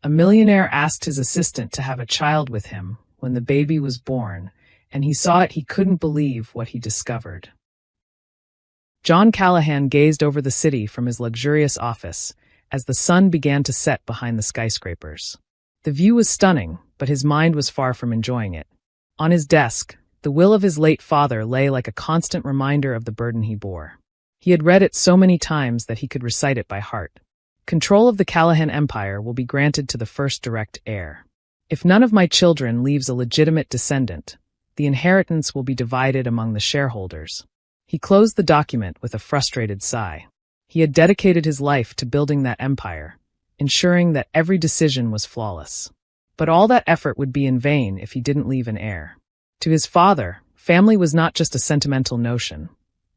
A millionaire asked his assistant to have a child with him when the baby was born, and he saw it. He couldn't believe what he discovered. John Callahan gazed over the city from his luxurious office as the sun began to set behind the skyscrapers. The view was stunning, but his mind was far from enjoying it. On his desk, the will of his late father lay like a constant reminder of the burden he bore. He had read it so many times that he could recite it by heart. Control of the Callahan Empire will be granted to the first direct heir. If none of my children leaves a legitimate descendant, the inheritance will be divided among the shareholders. He closed the document with a frustrated sigh. He had dedicated his life to building that empire, ensuring that every decision was flawless. But all that effort would be in vain if he didn't leave an heir. To his father, family was not just a sentimental notion.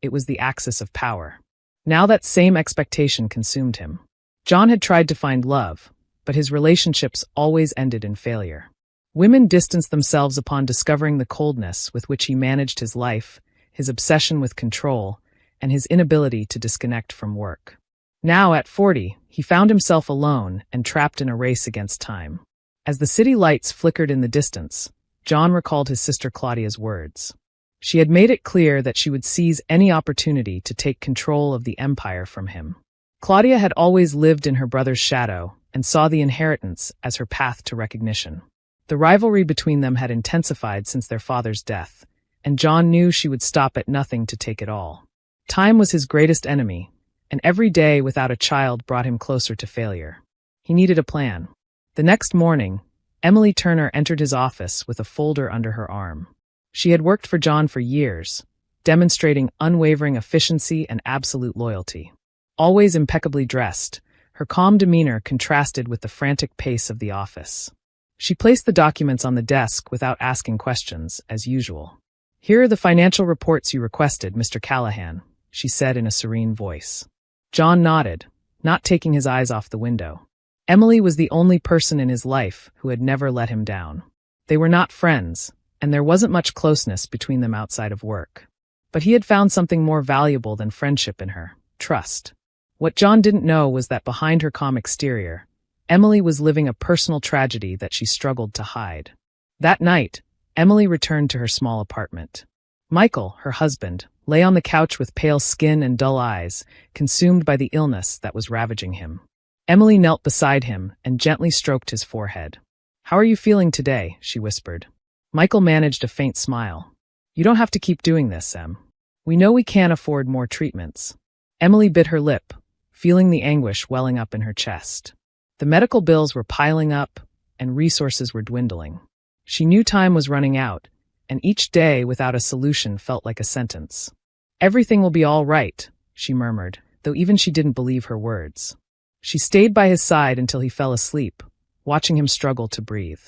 It was the axis of power. Now that same expectation consumed him. John had tried to find love, but his relationships always ended in failure. Women distanced themselves upon discovering the coldness with which he managed his life, his obsession with control, and his inability to disconnect from work. Now, at 40, he found himself alone and trapped in a race against time. As the city lights flickered in the distance, John recalled his sister Claudia's words. She had made it clear that she would seize any opportunity to take control of the empire from him. Claudia had always lived in her brother's shadow and saw the inheritance as her path to recognition. The rivalry between them had intensified since their father's death, and John knew she would stop at nothing to take it all. Time was his greatest enemy, and every day without a child brought him closer to failure. He needed a plan. The next morning, Emily Turner entered his office with a folder under her arm. She had worked for John for years, demonstrating unwavering efficiency and absolute loyalty. Always impeccably dressed, her calm demeanor contrasted with the frantic pace of the office. She placed the documents on the desk without asking questions, as usual. "Here are the financial reports you requested, Mr. Callahan," she said in a serene voice. John nodded, not taking his eyes off the window. Emily was the only person in his life who had never let him down. They were not friends, and there wasn't much closeness between them outside of work. But he had found something more valuable than friendship in her: trust. What John didn't know was that behind her calm exterior, Emily was living a personal tragedy that she struggled to hide. That night, Emily returned to her small apartment. Michael, her husband, lay on the couch with pale skin and dull eyes, consumed by the illness that was ravaging him. Emily knelt beside him and gently stroked his forehead. "How are you feeling today?" she whispered. Michael managed a faint smile. "You don't have to keep doing this, Em. We know we can't afford more treatments." Emily bit her lip, feeling the anguish welling up in her chest. The medical bills were piling up, and resources were dwindling. She knew time was running out, and each day without a solution felt like a sentence. "Everything will be all right," she murmured, though even she didn't believe her words. She stayed by his side until he fell asleep, watching him struggle to breathe.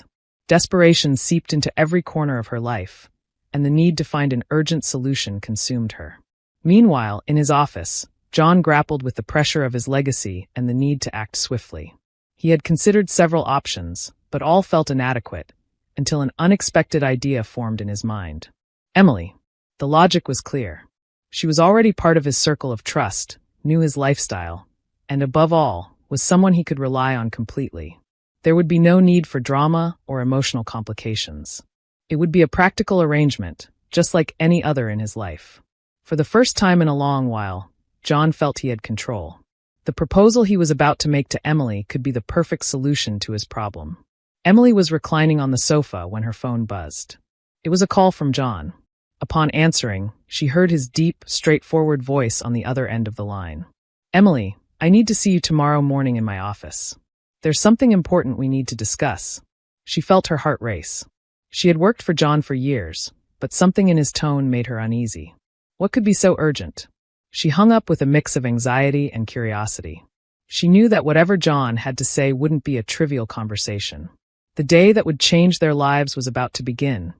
Desperation seeped into every corner of her life, and the need to find an urgent solution consumed her. Meanwhile, in his office, John grappled with the pressure of his legacy and the need to act swiftly. He had considered several options, but all felt inadequate, until an unexpected idea formed in his mind. Emily. The logic was clear. She was already part of his circle of trust, knew his lifestyle, and above all, was someone he could rely on completely. There would be no need for drama or emotional complications. It would be a practical arrangement, just like any other in his life. For the first time in a long while, John felt he had control. The proposal he was about to make to Emily could be the perfect solution to his problem. Emily was reclining on the sofa when her phone buzzed. It was a call from John. Upon answering, she heard his deep, straightforward voice on the other end of the line. "Emily, I need to see you tomorrow morning in my office. There's something important we need to discuss." She felt her heart race. She had worked for John for years, but something in his tone made her uneasy. What could be so urgent? She hung up with a mix of anxiety and curiosity. She knew that whatever John had to say wouldn't be a trivial conversation. The day that would change their lives was about to begin,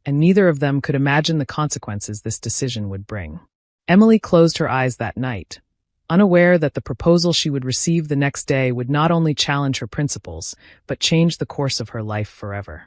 and neither of them could imagine the consequences this decision would bring. Emily closed her eyes that night, unaware that the proposal she would receive the next day would not only challenge her principles, but change the course of her life forever.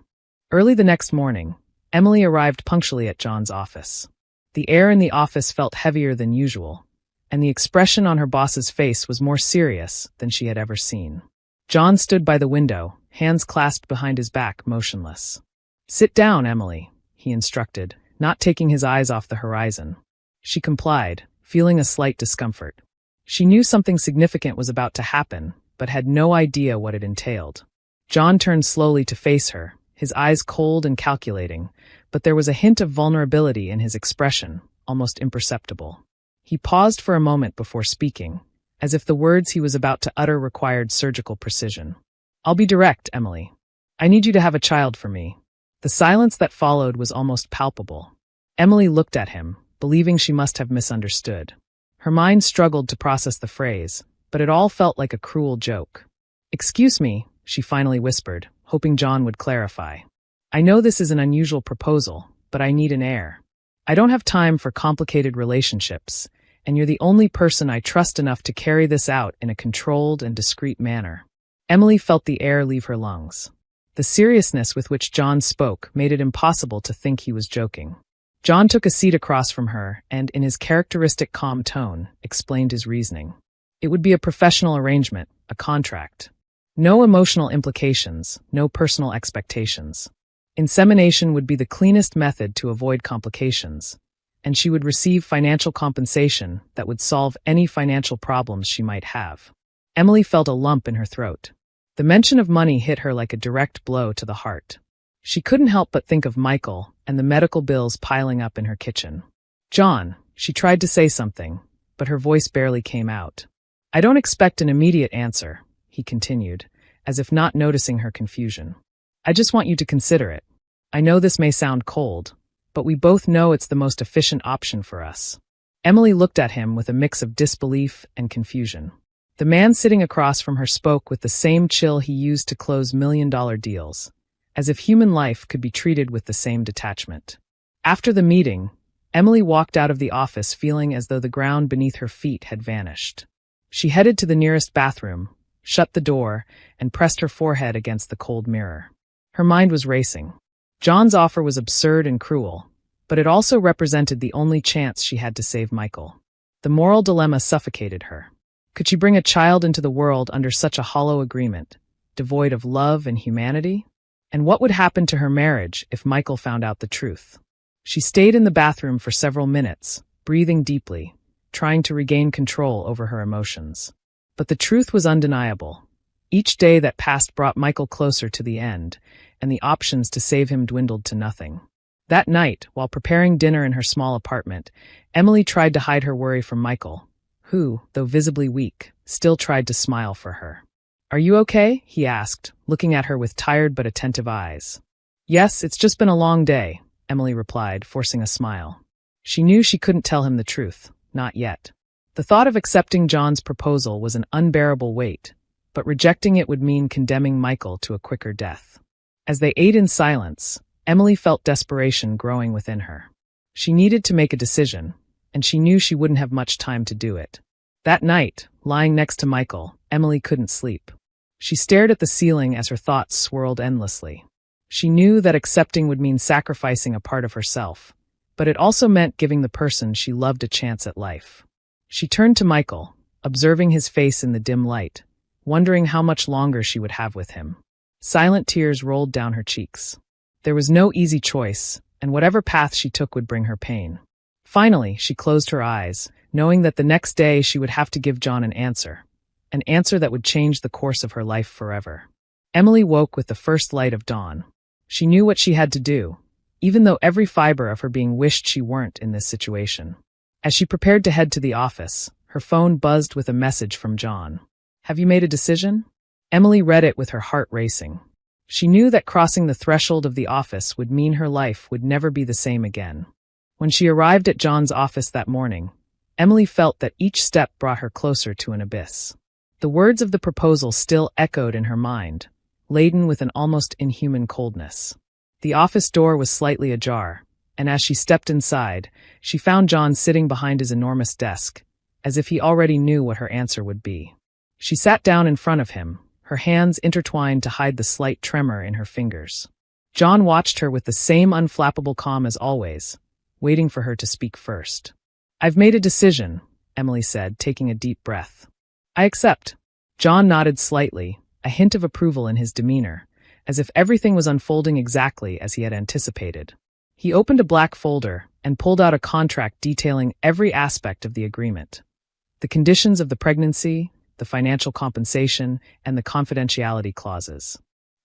Early the next morning, Emily arrived punctually at John's office. The air in the office felt heavier than usual, and the expression on her boss's face was more serious than she had ever seen. John stood by the window, hands clasped behind his back, motionless. "Sit down, Emily," he instructed, not taking his eyes off the horizon. She complied, feeling a slight discomfort. She knew something significant was about to happen, but had no idea what it entailed. John turned slowly to face her, his eyes cold and calculating, but there was a hint of vulnerability in his expression, almost imperceptible. He paused for a moment before speaking, as if the words he was about to utter required surgical precision. "I'll be direct, Emily. I need you to have a child for me." The silence that followed was almost palpable. Emily looked at him, believing she must have misunderstood. Her mind struggled to process the phrase, but it all felt like a cruel joke. "Excuse me," she finally whispered, hoping John would clarify. "I know this is an unusual proposal, but I need an heir. I don't have time for complicated relationships, and you're the only person I trust enough to carry this out in a controlled and discreet manner." Emily felt the air leave her lungs. The seriousness with which John spoke made it impossible to think he was joking. John took a seat across from her and, in his characteristic calm tone, explained his reasoning. It would be a professional arrangement, a contract. No emotional implications, no personal expectations. Insemination would be the cleanest method to avoid complications, and she would receive financial compensation that would solve any financial problems she might have. Emily felt a lump in her throat. The mention of money hit her like a direct blow to the heart. She couldn't help but think of Michael and the medical bills piling up in her kitchen. "John," she tried to say something, but her voice barely came out. "I don't expect an immediate answer," he continued, as if not noticing her confusion. "I just want you to consider it. I know this may sound cold, but we both know it's the most efficient option for us." Emily looked at him with a mix of disbelief and confusion. The man sitting across from her spoke with the same chill he used to close million-dollar deals, as if human life could be treated with the same detachment. After the meeting, Emily walked out of the office feeling as though the ground beneath her feet had vanished. She headed to the nearest bathroom, shut the door, and pressed her forehead against the cold mirror. Her mind was racing. John's offer was absurd and cruel, but it also represented the only chance she had to save Michael. The moral dilemma suffocated her. Could she bring a child into the world under such a hollow agreement, devoid of love and humanity? And what would happen to her marriage if Michael found out the truth? She stayed in the bathroom for several minutes, breathing deeply, trying to regain control over her emotions. But the truth was undeniable. Each day that passed brought Michael closer to the end, and the options to save him dwindled to nothing. That night, while preparing dinner in her small apartment, Emily tried to hide her worry from Michael, who, though visibly weak, still tried to smile for her. "Are you okay?" he asked, looking at her with tired but attentive eyes. "Yes, it's just been a long day," Emily replied, forcing a smile. She knew she couldn't tell him the truth, not yet. The thought of accepting John's proposal was an unbearable weight, but rejecting it would mean condemning Michael to a quicker death. As they ate in silence, Emily felt desperation growing within her. She needed to make a decision, and she knew she wouldn't have much time to do it. That night, lying next to Michael, Emily couldn't sleep. She stared at the ceiling as her thoughts swirled endlessly. She knew that accepting would mean sacrificing a part of herself, but it also meant giving the person she loved a chance at life. She turned to Michael, observing his face in the dim light, wondering how much longer she would have with him. Silent tears rolled down her cheeks. There was no easy choice, and whatever path she took would bring her pain. Finally, she closed her eyes, knowing that the next day she would have to give John an answer that would change the course of her life forever. Emily woke with the first light of dawn. She knew what she had to do, even though every fiber of her being wished she weren't in this situation. As she prepared to head to the office, her phone buzzed with a message from John. "Have you made a decision?" Emily read it with her heart racing. She knew that crossing the threshold of the office would mean her life would never be the same again. When she arrived at John's office that morning, Emily felt that each step brought her closer to an abyss. The words of the proposal still echoed in her mind, laden with an almost inhuman coldness. The office door was slightly ajar, and as she stepped inside, she found John sitting behind his enormous desk, as if he already knew what her answer would be. She sat down in front of him, her hands intertwined to hide the slight tremor in her fingers. John watched her with the same unflappable calm as always, waiting for her to speak first. "I've made a decision," Emily said, taking a deep breath. "I accept." John nodded slightly, a hint of approval in his demeanor, as if everything was unfolding exactly as he had anticipated. He opened a black folder and pulled out a contract detailing every aspect of the agreement. The conditions of the pregnancy, the financial compensation, and the confidentiality clauses.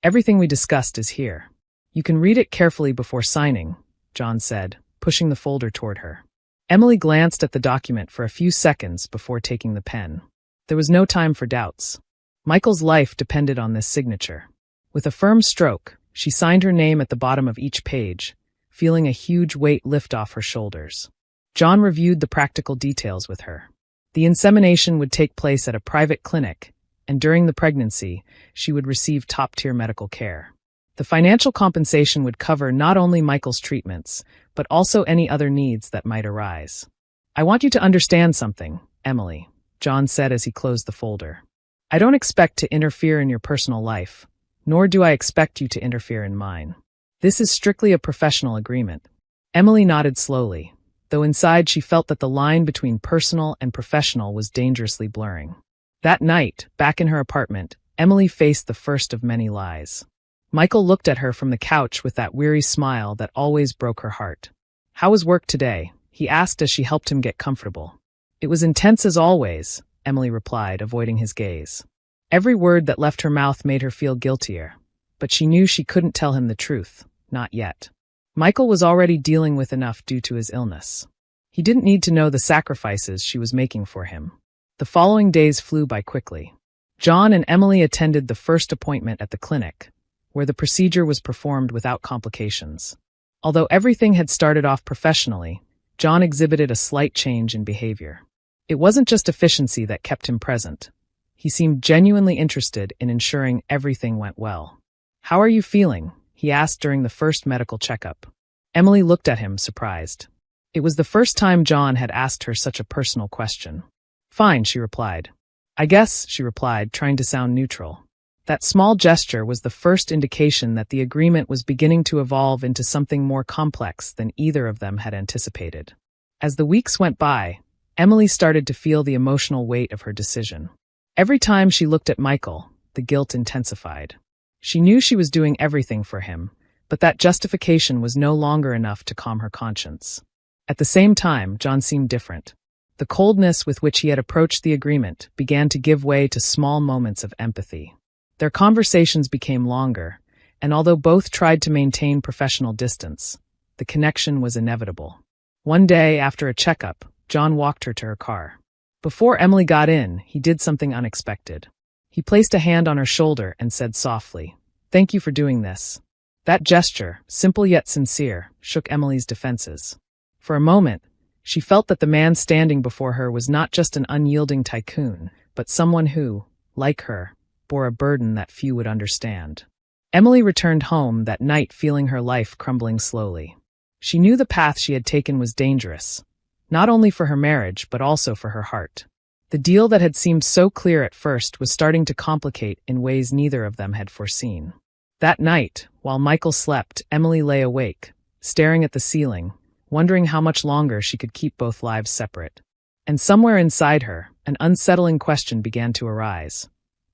Everything we discussed is here. You can read it carefully before signing, John said, pushing the folder toward her. Emily glanced at the document for a few seconds before taking the pen. There was no time for doubts. Michael's life depended on this signature. With a firm stroke, she signed her name at the bottom of each page, feeling a huge weight lift off her shoulders. John reviewed the practical details with her. The insemination would take place at a private clinic, and during the pregnancy, she would receive top-tier medical care. The financial compensation would cover not only Michael's treatments, but also any other needs that might arise. I want you to understand something, Emily, John said as he closed the folder. I don't expect to interfere in your personal life, nor do I expect you to interfere in mine. This is strictly a professional agreement. Emily nodded slowly, though inside she felt that the line between personal and professional was dangerously blurring. That night, back in her apartment, Emily faced the first of many lies. Michael looked at her from the couch with that weary smile that always broke her heart. How was work today? He asked as she helped him get comfortable. It was intense as always, Emily replied, avoiding his gaze. Every word that left her mouth made her feel guiltier, but she knew she couldn't tell him the truth, not yet. Michael was already dealing with enough due to his illness. He didn't need to know the sacrifices she was making for him. The following days flew by quickly. John and Emily attended the first appointment at the clinic, where the procedure was performed without complications. Although everything had started off professionally, John exhibited a slight change in behavior. It wasn't just efficiency that kept him present. He seemed genuinely interested in ensuring everything went well. How are you feeling? He asked during the first medical checkup. Emily looked at him, surprised. It was the first time John had asked her such a personal question. Fine, she replied. I guess, she replied, trying to sound neutral. That small gesture was the first indication that the agreement was beginning to evolve into something more complex than either of them had anticipated. As the weeks went by, Emily started to feel the emotional weight of her decision. Every time she looked at Michael, the guilt intensified. She knew she was doing everything for him, but that justification was no longer enough to calm her conscience. At the same time, John seemed different. The coldness with which he had approached the agreement began to give way to small moments of empathy. Their conversations became longer, and although both tried to maintain professional distance, the connection was inevitable. One day, after a checkup, John walked her to her car. Before Emily got in, he did something unexpected. He placed a hand on her shoulder and said softly, "Thank you for doing this." That gesture, simple yet sincere, shook Emily's defenses. For a moment, she felt that the man standing before her was not just an unyielding tycoon, but someone who, like her, bore a burden that few would understand. Emily returned home that night feeling her life crumbling slowly. She knew the path she had taken was dangerous, not only for her marriage but also for her heart. The deal that had seemed so clear at first was starting to complicate in ways neither of them had foreseen. That night, while Michael slept, Emily lay awake, staring at the ceiling, wondering how much longer she could keep both lives separate. And somewhere inside her, an unsettling question began to arise.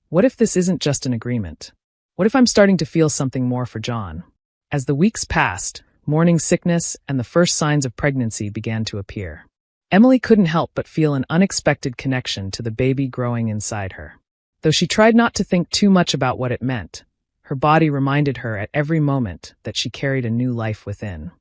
What if this isn't just an agreement? What if I'm starting to feel something more for John? As the weeks passed, morning sickness and the first signs of pregnancy began to appear. Emily couldn't help but feel an unexpected connection to the baby growing inside her. Though she tried not to think too much about what it meant, her body reminded her at every moment that she carried a new life within.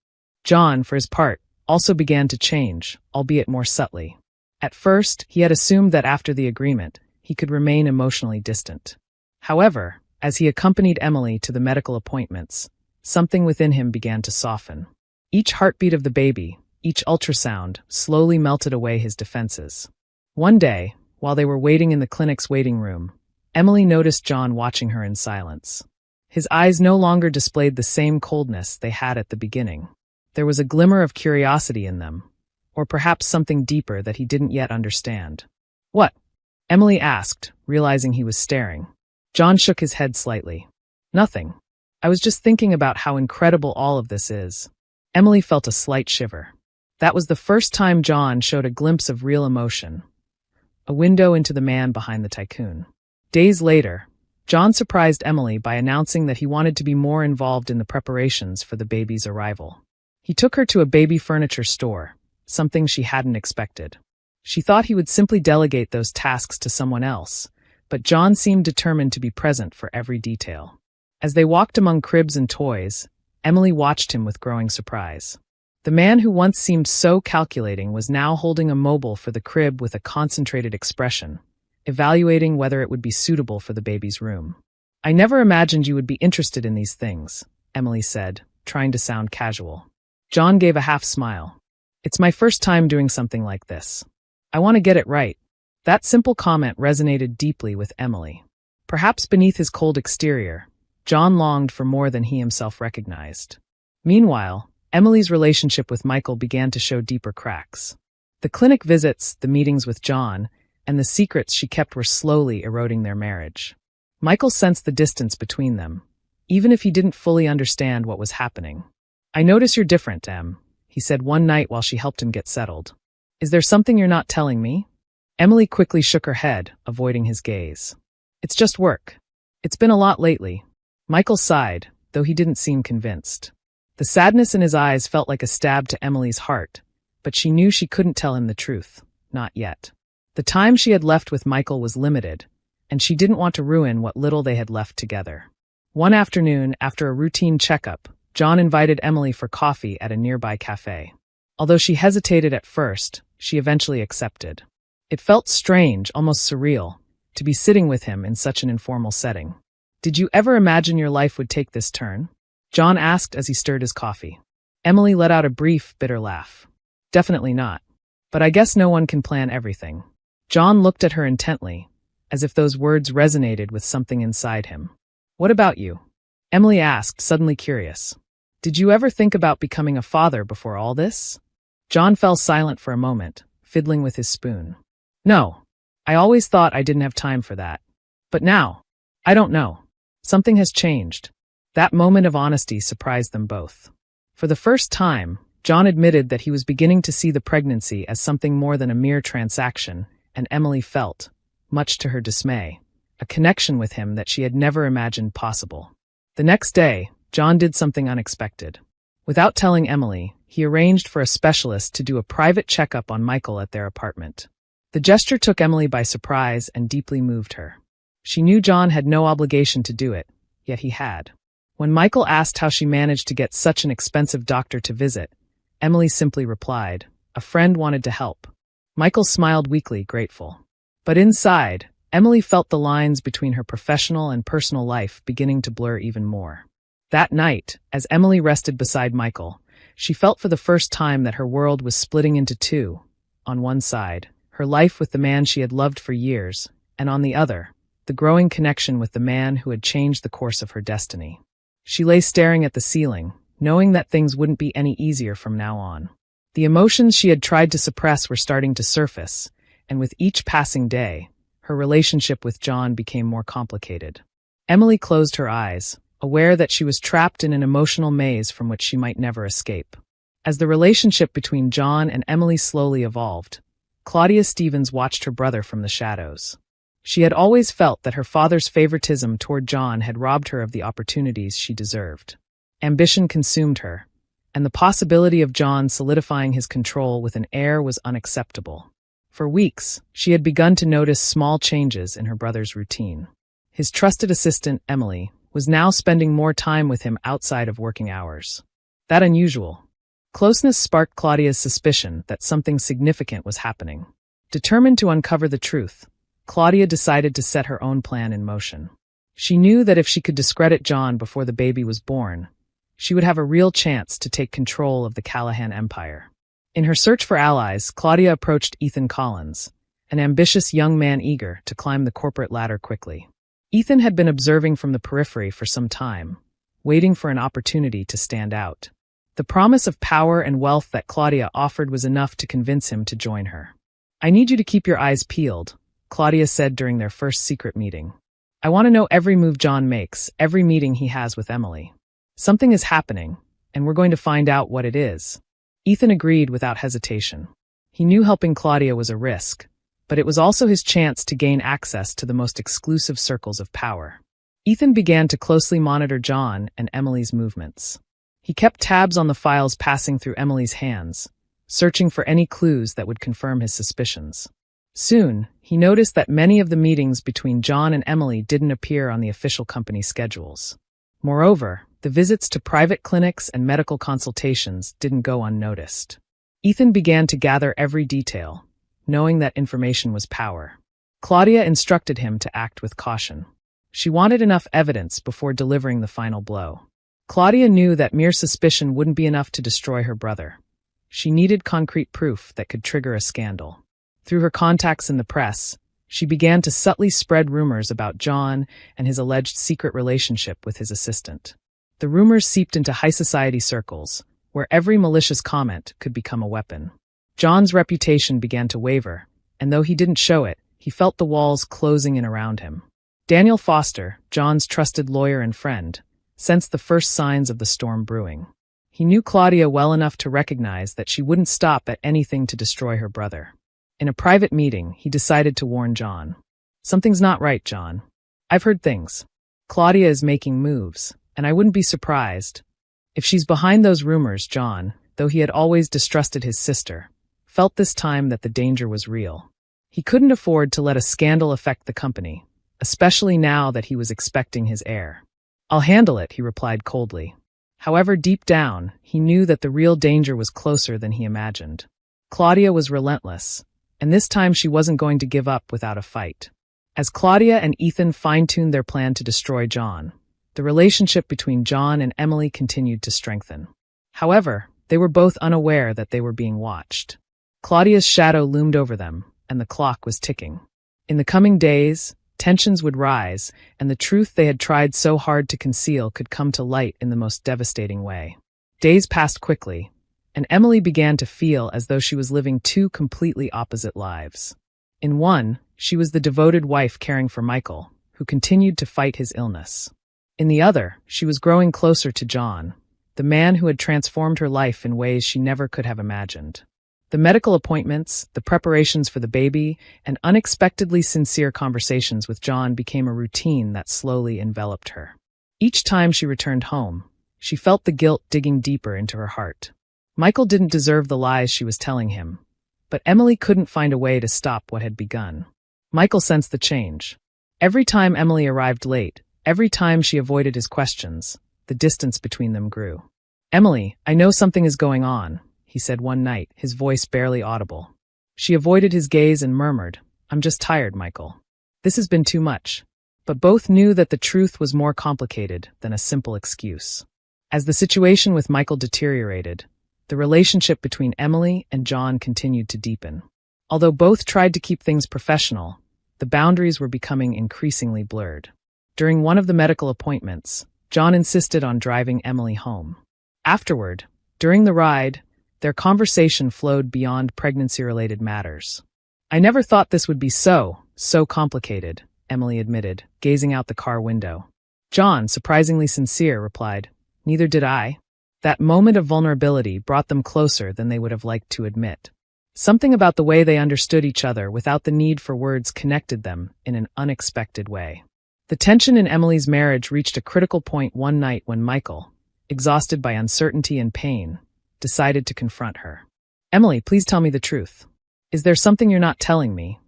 John, for his part, also began to change, albeit more subtly. At first, he had assumed that after the agreement, he could remain emotionally distant. However, as he accompanied Emily to the medical appointments, something within him began to soften. Each heartbeat of the baby, each ultrasound, slowly melted away his defenses. One day, while they were waiting in the clinic's waiting room, Emily noticed John watching her in silence. His eyes no longer displayed the same coldness they had at the beginning. There was a glimmer of curiosity in them, or perhaps something deeper that he didn't yet understand. "What?" Emily asked, realizing he was staring. John shook his head slightly. "Nothing. I was just thinking about how incredible all of this is." Emily felt a slight shiver. That was the first time John showed a glimpse of real emotion, a window into the man behind the tycoon. Days later, John surprised Emily by announcing that he wanted to be more involved in the preparations for the baby's arrival. He took her to a baby furniture store, something she hadn't expected. She thought he would simply delegate those tasks to someone else, but John seemed determined to be present for every detail. As they walked among cribs and toys, Emily watched him with growing surprise. The man who once seemed so calculating was now holding a mobile for the crib with a concentrated expression, evaluating whether it would be suitable for the baby's room. "I never imagined you would be interested in these things," Emily said, trying to sound casual. John gave a half smile. "It's my first time doing something like this. I want to get it right." That simple comment resonated deeply with Emily. Perhaps beneath his cold exterior, John longed for more than he himself recognized. Meanwhile, Emily's relationship with Michael began to show deeper cracks. The clinic visits, the meetings with John, and the secrets she kept were slowly eroding their marriage. Michael sensed the distance between them, even if he didn't fully understand what was happening. "I notice you're different, Em," he said one night while she helped him get settled. "Is there something you're not telling me?" Emily quickly shook her head, avoiding his gaze. "It's just work. It's been a lot lately." Michael sighed, though he didn't seem convinced. The sadness in his eyes felt like a stab to Emily's heart, but she knew she couldn't tell him the truth, not yet. The time she had left with Michael was limited, and she didn't want to ruin what little they had left together. One afternoon, after a routine checkup, John invited Emily for coffee at a nearby cafe. Although she hesitated at first, she eventually accepted. It felt strange, almost surreal, to be sitting with him in such an informal setting. "Did you ever imagine your life would take this turn?" John asked as he stirred his coffee. Emily let out a brief, bitter laugh. "Definitely not. But I guess no one can plan everything." John looked at her intently, as if those words resonated with something inside him. "What about you?" Emily asked, suddenly curious. "Did you ever think about becoming a father before all this?" John fell silent for a moment, fiddling with his spoon. "No. I always thought I didn't have time for that. But now, I don't know. Something has changed." That moment of honesty surprised them both. For the first time, John admitted that he was beginning to see the pregnancy as something more than a mere transaction, and Emily felt, much to her dismay, a connection with him that she had never imagined possible. The next day, John did something unexpected. Without telling Emily, he arranged for a specialist to do a private checkup on Michael at their apartment. The gesture took Emily by surprise and deeply moved her. She knew John had no obligation to do it, yet he had. When Michael asked how she managed to get such an expensive doctor to visit, Emily simply replied, "A friend wanted to help." Michael smiled weakly, grateful. But inside, Emily felt the lines between her professional and personal life beginning to blur even more. That night, as Emily rested beside Michael, she felt for the first time that her world was splitting into two. On one side, her life with the man she had loved for years, and on the other, the growing connection with the man who had changed the course of her destiny. She lay staring at the ceiling, knowing that things wouldn't be any easier from now on. The emotions she had tried to suppress were starting to surface, and with each passing day, her relationship with John became more complicated. Emily closed her eyes, aware that she was trapped in an emotional maze from which she might never escape. As the relationship between John and Emily slowly evolved, Claudia Stevens watched her brother from the shadows. She had always felt that her father's favoritism toward John had robbed her of the opportunities she deserved. Ambition consumed her, and the possibility of John solidifying his control with an heir was unacceptable. For weeks, she had begun to notice small changes in her brother's routine. His trusted assistant, Emily, was now spending more time with him outside of working hours. That unusual closeness sparked Claudia's suspicion that something significant was happening. Determined to uncover the truth, Claudia decided to set her own plan in motion. She knew that if she could discredit John before the baby was born, she would have a real chance to take control of the Callahan empire. In her search for allies, Claudia approached Ethan Collins, an ambitious young man eager to climb the corporate ladder quickly. Ethan had been observing from the periphery for some time, waiting for an opportunity to stand out. The promise of power and wealth that Claudia offered was enough to convince him to join her. "I need you to keep your eyes peeled," Claudia said during their first secret meeting. "I want to know every move John makes, every meeting he has with Emily. Something is happening, and we're going to find out what it is." Ethan agreed without hesitation. He knew helping Claudia was a risk, but it was also his chance to gain access to the most exclusive circles of power. Ethan began to closely monitor John and Emily's movements. He kept tabs on the files passing through Emily's hands, searching for any clues that would confirm his suspicions. Soon, he noticed that many of the meetings between John and Emily didn't appear on the official company schedules. Moreover, the visits to private clinics and medical consultations didn't go unnoticed. Ethan began to gather every detail, knowing that information was power. Claudia instructed him to act with caution. She wanted enough evidence before delivering the final blow. Claudia knew that mere suspicion wouldn't be enough to destroy her brother. She needed concrete proof that could trigger a scandal. Through her contacts in the press, she began to subtly spread rumors about John and his alleged secret relationship with his assistant. The rumors seeped into high society circles, where every malicious comment could become a weapon. John's reputation began to waver, and though he didn't show it, he felt the walls closing in around him. Daniel Foster, John's trusted lawyer and friend, sensed the first signs of the storm brewing. He knew Claudia well enough to recognize that she wouldn't stop at anything to destroy her brother. In a private meeting, he decided to warn John. "Something's not right, John. I've heard things. Claudia is making moves, and I wouldn't be surprised if she's behind those rumors." John, though he had always distrusted his sister, felt this time that the danger was real. He couldn't afford to let a scandal affect the company, especially now that he was expecting his heir. "I'll handle it," he replied coldly. However, deep down, he knew that the real danger was closer than he imagined. Claudia was relentless, and this time she wasn't going to give up without a fight. As Claudia and Ethan fine-tuned their plan to destroy John, the relationship between John and Emily continued to strengthen. However, they were both unaware that they were being watched. Claudia's shadow loomed over them, and the clock was ticking. In the coming days, tensions would rise, and the truth they had tried so hard to conceal could come to light in the most devastating way. Days passed quickly, and Emily began to feel as though she was living two completely opposite lives. In one, she was the devoted wife caring for Michael, who continued to fight his illness. In the other, she was growing closer to John, the man who had transformed her life in ways she never could have imagined. The medical appointments, the preparations for the baby, and unexpectedly sincere conversations with John became a routine that slowly enveloped her. Each time she returned home, she felt the guilt digging deeper into her heart. Michael didn't deserve the lies she was telling him, but Emily couldn't find a way to stop what had begun. Michael sensed the change. Every time Emily arrived late, every time she avoided his questions, the distance between them grew. "Emily, I know something is going on," he said one night, his voice barely audible. She avoided his gaze and murmured, "I'm just tired, Michael. This has been too much." But both knew that the truth was more complicated than a simple excuse. As the situation with Michael deteriorated, the relationship between Emily and John continued to deepen. Although both tried to keep things professional, the boundaries were becoming increasingly blurred. During one of the medical appointments, John insisted on driving Emily home. Afterward, during the ride, their conversation flowed beyond pregnancy-related matters. "I never thought this would be so complicated," Emily admitted, gazing out the car window. John, surprisingly sincere, replied, "Neither did I." That moment of vulnerability brought them closer than they would have liked to admit. Something about the way they understood each other without the need for words connected them in an unexpected way. The tension in Emily's marriage reached a critical point one night when Michael, exhausted by uncertainty and pain, decided to confront her. "Emily, please tell me the truth. Is there something you're not telling me?"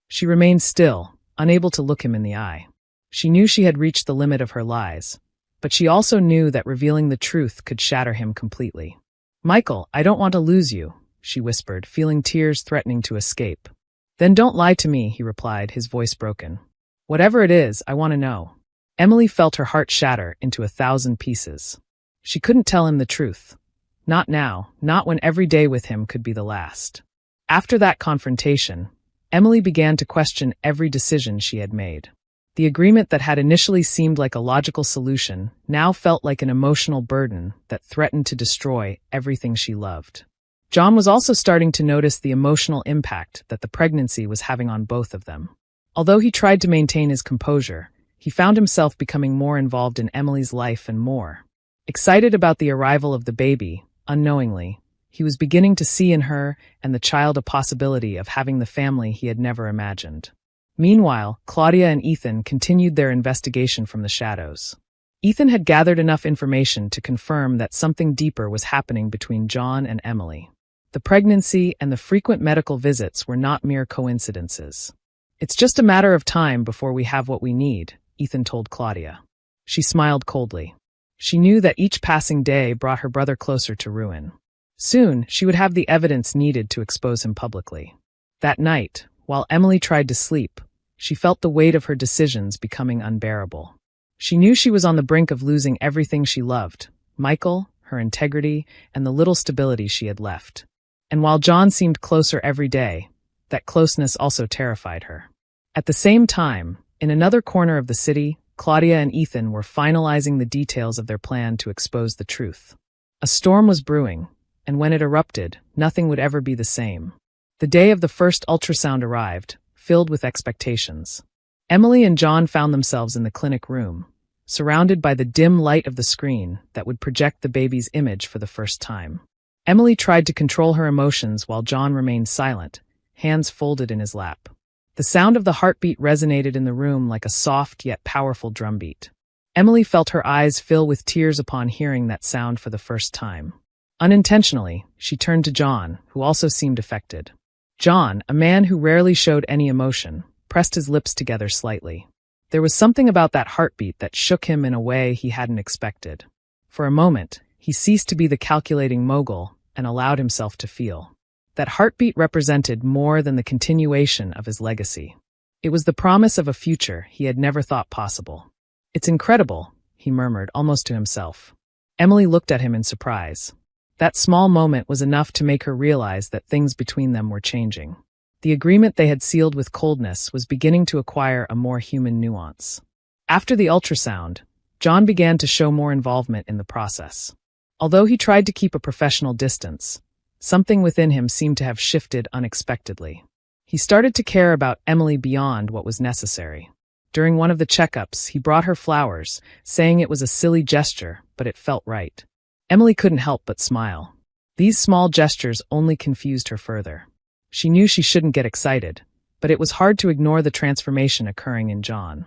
She remained still, unable to look him in the eye. She knew she had reached the limit of her lies, but she also knew that revealing the truth could shatter him completely. "Michael, I don't want to lose you," she whispered, feeling tears threatening to escape. "Then don't lie to me," he replied, his voice broken. "Whatever it is, I want to know." Emily felt her heart shatter into 1,000 pieces. She couldn't tell him the truth. Not now, not when every day with him could be the last. After that confrontation, Emily began to question every decision she had made. The agreement that had initially seemed like a logical solution now felt like an emotional burden that threatened to destroy everything she loved. John was also starting to notice the emotional impact that the pregnancy was having on both of them. Although he tried to maintain his composure, he found himself becoming more involved in Emily's life and more. Excited about the arrival of the baby, unknowingly, he was beginning to see in her and the child a possibility of having the family he had never imagined. Meanwhile, Claudia and Ethan continued their investigation from the shadows. Ethan had gathered enough information to confirm that something deeper was happening between John and Emily. The pregnancy and the frequent medical visits were not mere coincidences. "It's just a matter of time before we have what we need," Ethan told Claudia. She smiled coldly. She knew that each passing day brought her brother closer to ruin. Soon, she would have the evidence needed to expose him publicly. That night, while Emily tried to sleep, she felt the weight of her decisions becoming unbearable. She knew she was on the brink of losing everything she loved: Michael, her integrity, and the little stability she had left. And while John seemed closer every day, that closeness also terrified her. At the same time, in another corner of the city, Claudia and Ethan were finalizing the details of their plan to expose the truth. A storm was brewing, and when it erupted, nothing would ever be the same. The day of the first ultrasound arrived, filled with expectations. Emily and John found themselves in the clinic room, surrounded by the dim light of the screen that would project the baby's image for the first time. Emily tried to control her emotions while John remained silent, hands folded in his lap. The sound of the heartbeat resonated in the room like a soft yet powerful drumbeat. Emily felt her eyes fill with tears upon hearing that sound for the first time. Unintentionally, she turned to John, who also seemed affected. John, a man who rarely showed any emotion, pressed his lips together slightly. There was something about that heartbeat that shook him in a way he hadn't expected. For a moment, he ceased to be the calculating mogul and allowed himself to feel. That heartbeat represented more than the continuation of his legacy. It was the promise of a future he had never thought possible. "It's incredible," he murmured, almost to himself. Emily looked at him in surprise. That small moment was enough to make her realize that things between them were changing. The agreement they had sealed with coldness was beginning to acquire a more human nuance. After the ultrasound, John began to show more involvement in the process. Although he tried to keep a professional distance, something within him seemed to have shifted unexpectedly. He started to care about Emily beyond what was necessary. During one of the checkups, he brought her flowers, saying it was a silly gesture, but it felt right. Emily couldn't help but smile. These small gestures only confused her further. She knew she shouldn't get excited, but it was hard to ignore the transformation occurring in John.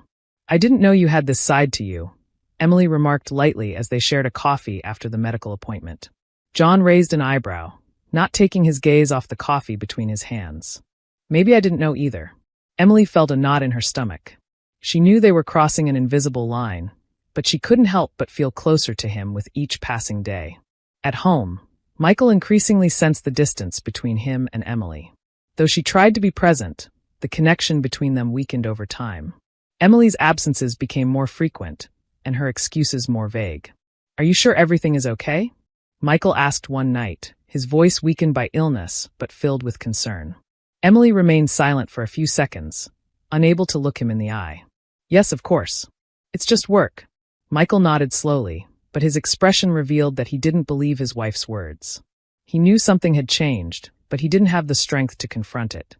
"I didn't know you had this side to you," Emily remarked lightly as they shared a coffee after the medical appointment. John raised an eyebrow, not taking his gaze off the coffee between his hands. "Maybe I didn't know either." Emily felt a knot in her stomach. She knew they were crossing an invisible line, but she couldn't help but feel closer to him with each passing day. At home, Michael increasingly sensed the distance between him and Emily. Though she tried to be present, the connection between them weakened over time. Emily's absences became more frequent, and her excuses more vague. "Are you sure everything is okay?" Michael asked one night, his voice weakened by illness but filled with concern. Emily remained silent for a few seconds, unable to look him in the eye. "Yes, of course. It's just work." Michael nodded slowly, but his expression revealed that he didn't believe his wife's words. He knew something had changed, but he didn't have the strength to confront it.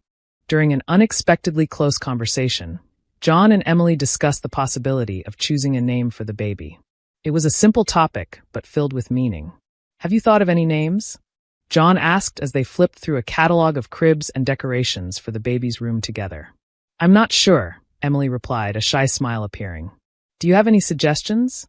During an unexpectedly close conversation, John and Emily discussed the possibility of choosing a name for the baby. It was a simple topic, but filled with meaning. "Have you thought of any names?" John asked as they flipped through a catalog of cribs and decorations for the baby's room together. "I'm not sure," Emily replied, a shy smile appearing. "Do you have any suggestions?"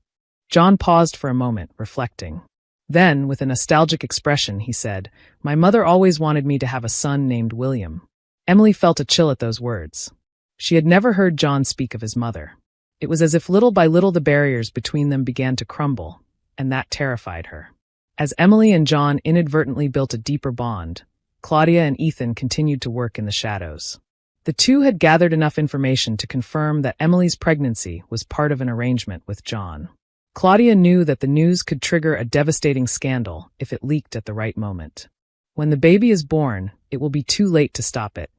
John paused for a moment, reflecting. Then, with a nostalgic expression, he said, "My mother always wanted me to have a son named William." Emily felt a chill at those words. She had never heard John speak of his mother. It was as if little by little the barriers between them began to crumble, and that terrified her. As Emily and John inadvertently built a deeper bond, Claudia and Ethan continued to work in the shadows. The two had gathered enough information to confirm that Emily's pregnancy was part of an arrangement with John. Claudia knew that the news could trigger a devastating scandal if it leaked at the right moment. "When the baby is born, it will be too late to stop it.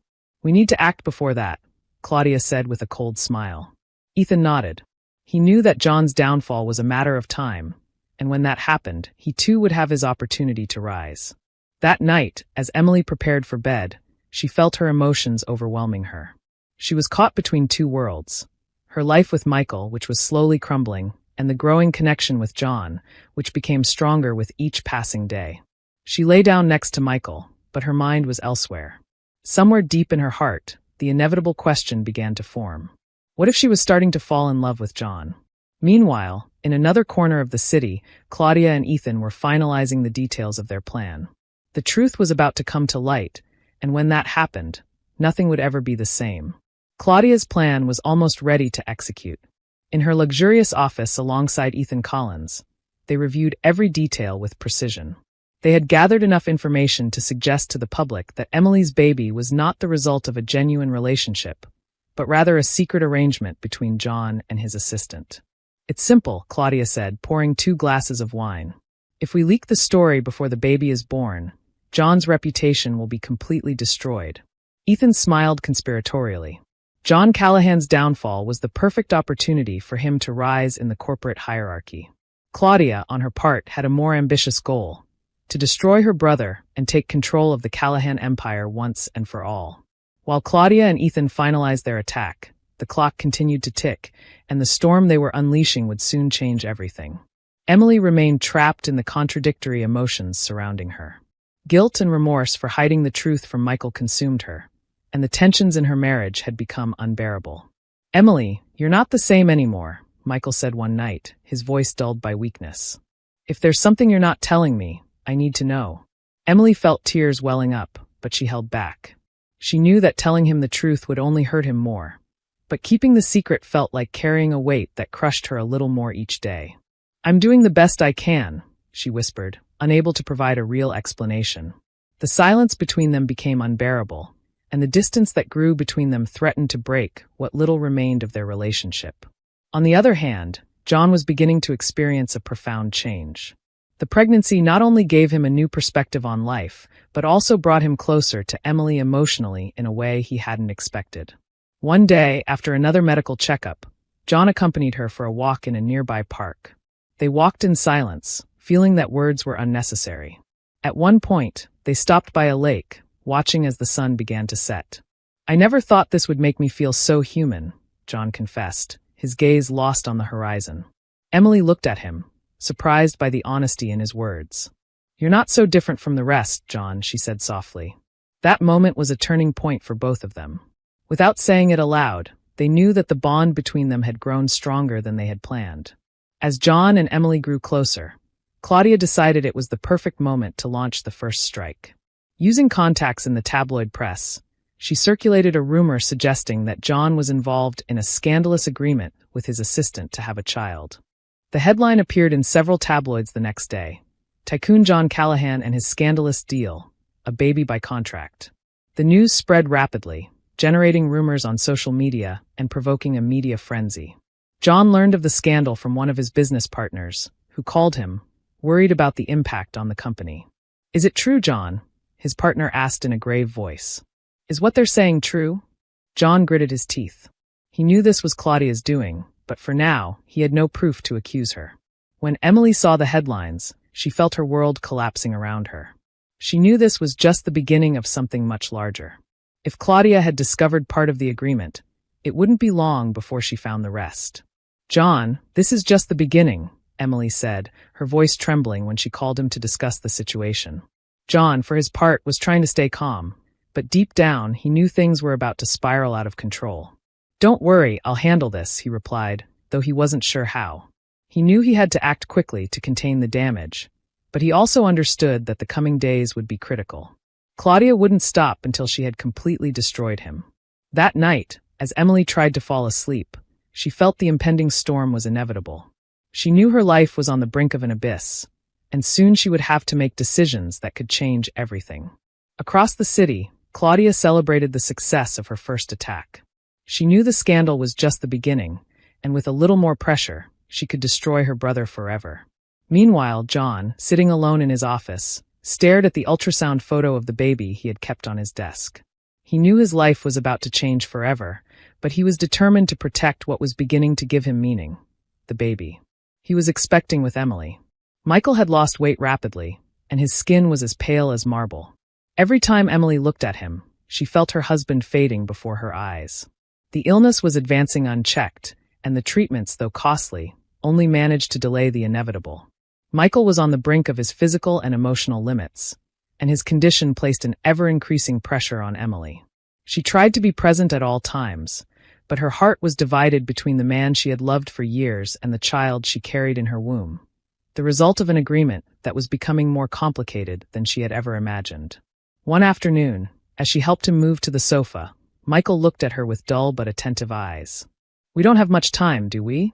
We need to act before that," Claudia said with a cold smile. Ethan nodded. He knew that John's downfall was a matter of time, and when that happened, he too would have his opportunity to rise. That night, as Emily prepared for bed, she felt her emotions overwhelming her. She was caught between two worlds: her life with Michael, which was slowly crumbling, and the growing connection with John, which became stronger with each passing day. She lay down next to Michael, but her mind was elsewhere. Somewhere deep in her heart, the inevitable question began to form. What if she was starting to fall in love with John? Meanwhile, in another corner of the city, Claudia and Ethan were finalizing the details of their plan. The truth was about to come to light, and when that happened, nothing would ever be the same. Claudia's plan was almost ready to execute. In her luxurious office alongside Ethan Collins, they reviewed every detail with precision. They had gathered enough information to suggest to the public that Emily's baby was not the result of a genuine relationship, but rather a secret arrangement between John and his assistant. It's simple, Claudia said, pouring 2 glasses of wine. If we leak the story before the baby is born, John's reputation will be completely destroyed. Ethan smiled conspiratorially. John Callahan's downfall was the perfect opportunity for him to rise in the corporate hierarchy. Claudia, on her part, had a more ambitious goal: to destroy her brother and take control of the Callahan empire once and for all. While Claudia and Ethan finalized their attack, the clock continued to tick, and the storm they were unleashing would soon change everything. Emily remained trapped in the contradictory emotions surrounding her. Guilt and remorse for hiding the truth from Michael consumed her, and the tensions in her marriage had become unbearable. "Emily, you're not the same anymore," Michael said one night, his voice dulled by weakness. "If there's something you're not telling me, I need to know." Emily felt tears welling up, but she held back. She knew that telling him the truth would only hurt him more, but keeping the secret felt like carrying a weight that crushed her a little more each day. "I'm doing the best I can," she whispered, unable to provide a real explanation. The silence between them became unbearable, and the distance that grew between them threatened to break what little remained of their relationship. On the other hand, John was beginning to experience a profound change. The pregnancy not only gave him a new perspective on life, but also brought him closer to Emily emotionally in a way he hadn't expected. One day, after another medical checkup, John accompanied her for a walk in a nearby park. They walked in silence, feeling that words were unnecessary. At one point, they stopped by a lake, watching as the sun began to set. "I never thought this would make me feel so human," John confessed, his gaze lost on the horizon. Emily looked at him, surprised by the honesty in his words. "You're not so different from the rest, John," she said softly. That moment was a turning point for both of them. Without saying it aloud, they knew that the bond between them had grown stronger than they had planned. As John and Emily grew closer, Claudia decided it was the perfect moment to launch the first strike. Using contacts in the tabloid press, she circulated a rumor suggesting that John was involved in a scandalous agreement with his assistant to have a child. The headline appeared in several tabloids the next day: "Tycoon John Callahan and his scandalous deal, a baby by contract." The news spread rapidly, generating rumors on social media and provoking a media frenzy. John learned of the scandal from one of his business partners, who called him, worried about the impact on the company. "Is it true, John?" his partner asked in a grave voice. "Is what they're saying true?" John gritted his teeth. He knew this was Claudia's doing, but for now, he had no proof to accuse her. When Emily saw the headlines, she felt her world collapsing around her. She knew this was just the beginning of something much larger. If Claudia had discovered part of the agreement, it wouldn't be long before she found the rest. "John, this is just the beginning," Emily said, her voice trembling when she called him to discuss the situation. John, for his part, was trying to stay calm, but deep down, he knew things were about to spiral out of control. "Don't worry, I'll handle this," he replied, though he wasn't sure how. He knew he had to act quickly to contain the damage, but he also understood that the coming days would be critical. Claudia wouldn't stop until she had completely destroyed him. That night, as Emily tried to fall asleep, she felt the impending storm was inevitable. She knew her life was on the brink of an abyss, and soon she would have to make decisions that could change everything. Across the city, Claudia celebrated the success of her first attack. She knew the scandal was just the beginning, and with a little more pressure, she could destroy her brother forever. Meanwhile, John, sitting alone in his office, stared at the ultrasound photo of the baby he had kept on his desk. He knew his life was about to change forever, but he was determined to protect what was beginning to give him meaning: the baby he was expecting with Emily. Michael had lost weight rapidly, and his skin was as pale as marble. Every time Emily looked at him, she felt her husband fading before her eyes. The illness was advancing unchecked, and the treatments, though costly, only managed to delay the inevitable. Michael was on the brink of his physical and emotional limits, and his condition placed an ever-increasing pressure on Emily. She tried to be present at all times, but her heart was divided between the man she had loved for years and the child she carried in her womb. The result of an agreement that was becoming more complicated than she had ever imagined. One afternoon, as she helped him move to the sofa, Michael looked at her with dull but attentive eyes. "We don't have much time, do we?"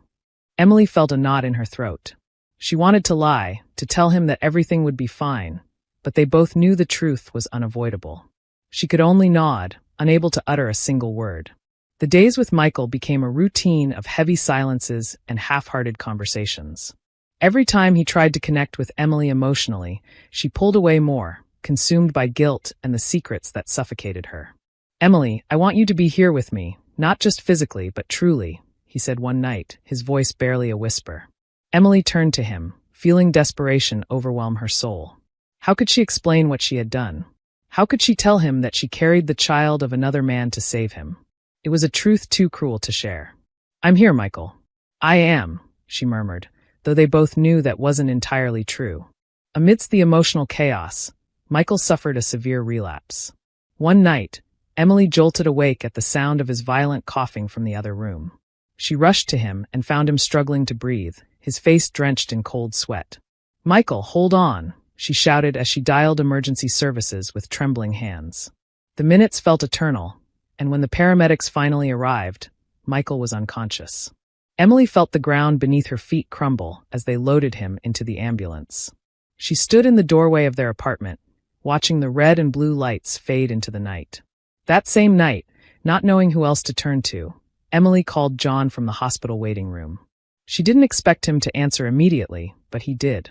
Emily felt a knot in her throat. She wanted to lie, to tell him that everything would be fine, but they both knew the truth was unavoidable. She could only nod, unable to utter a single word. The days with Michael became a routine of heavy silences and half-hearted conversations. Every time he tried to connect with Emily emotionally, she pulled away more, consumed by guilt and the secrets that suffocated her. "Emily, I want you to be here with me, not just physically, but truly," he said one night, his voice barely a whisper. Emily turned to him, feeling desperation overwhelm her soul. How could she explain what she had done? How could she tell him that she carried the child of another man to save him? It was a truth too cruel to share. "I'm here, Michael." "I am," she murmured, though they both knew that wasn't entirely true. Amidst the emotional chaos, Michael suffered a severe relapse. One night, Emily jolted awake at the sound of his violent coughing from the other room. She rushed to him and found him struggling to breathe, his face drenched in cold sweat. "Michael, hold on," she shouted as she dialed emergency services with trembling hands. The minutes felt eternal, and when the paramedics finally arrived, Michael was unconscious. Emily felt the ground beneath her feet crumble as they loaded him into the ambulance. She stood in the doorway of their apartment, watching the red and blue lights fade into the night. That same night, not knowing who else to turn to, Emily called John from the hospital waiting room. She didn't expect him to answer immediately, but he did.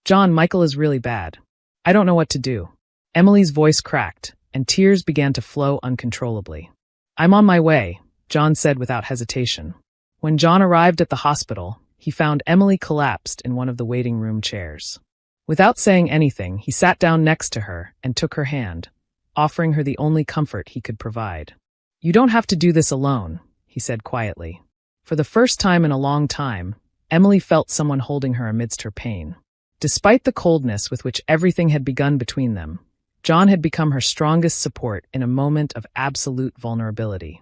"John, Michael is really bad. I don't know what to do." Emily's voice cracked, and tears began to flow uncontrollably. "I'm on my way," John said without hesitation. When John arrived at the hospital, he found Emily collapsed in one of the waiting room chairs. Without saying anything, he sat down next to her and took her hand, offering her the only comfort he could provide. "You don't have to do this alone," he said quietly. For the first time in a long time, Emily felt someone holding her amidst her pain. Despite the coldness with which everything had begun between them, John had become her strongest support in a moment of absolute vulnerability.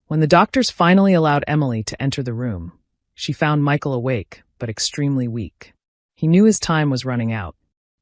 When the doctors finally allowed Emily to enter the room, she found Michael awake, but extremely weak. He knew his time was running out.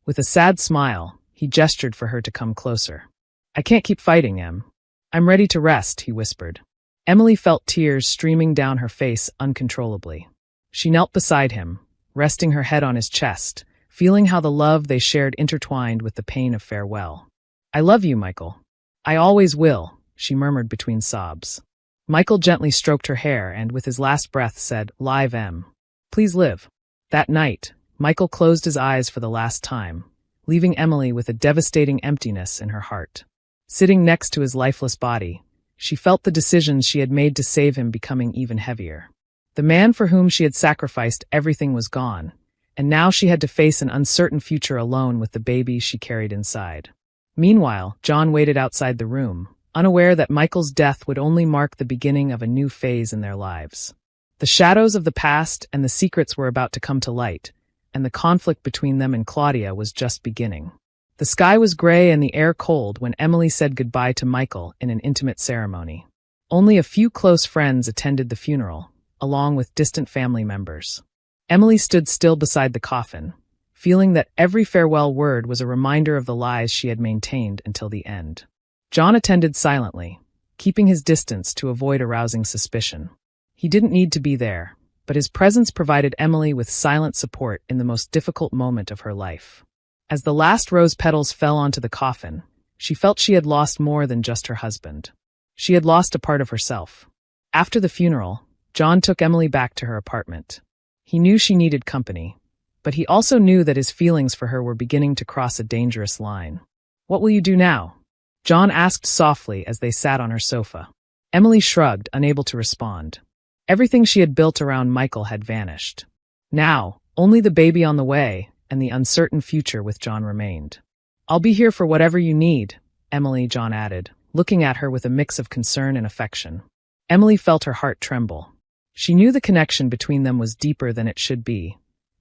With a sad smile, he gestured for her to come closer. "I can't keep fighting, Em. I'm ready to rest," he whispered. Emily felt tears streaming down her face uncontrollably. She knelt beside him, resting her head on his chest, feeling how the love they shared intertwined with the pain of farewell. "I love you, Michael. I always will," she murmured between sobs. Michael gently stroked her hair and, with his last breath, said, "Live, Em. Please live." That night, Michael closed his eyes for the last time, leaving Emily with a devastating emptiness in her heart. Sitting next to his lifeless body, she felt the decisions she had made to save him becoming even heavier. The man for whom she had sacrificed everything was gone, and now she had to face an uncertain future alone with the baby she carried inside. Meanwhile, John waited outside the room, unaware that Michael's death would only mark the beginning of a new phase in their lives. The shadows of the past and the secrets were about to come to light, and the conflict between them and Claudia was just beginning. The sky was gray and the air cold when Emily said goodbye to Michael in an intimate ceremony. Only a few close friends attended the funeral, along with distant family members. Emily stood still beside the coffin, feeling that every farewell word was a reminder of the lies she had maintained until the end. John attended silently, keeping his distance to avoid arousing suspicion. He didn't need to be there, but his presence provided Emily with silent support in the most difficult moment of her life. As the last rose petals fell onto the coffin, she felt she had lost more than just her husband. She had lost a part of herself. After the funeral, John took Emily back to her apartment. He knew she needed company, but he also knew that his feelings for her were beginning to cross a dangerous line. "What will you do now?" John asked softly as they sat on her sofa. Emily shrugged, unable to respond. Everything she had built around Michael had vanished. Now, only the baby on the way and the uncertain future with John remained. "I'll be here for whatever you need," Emily, John added, looking at her with a mix of concern and affection. Emily felt her heart tremble. She knew the connection between them was deeper than it should be,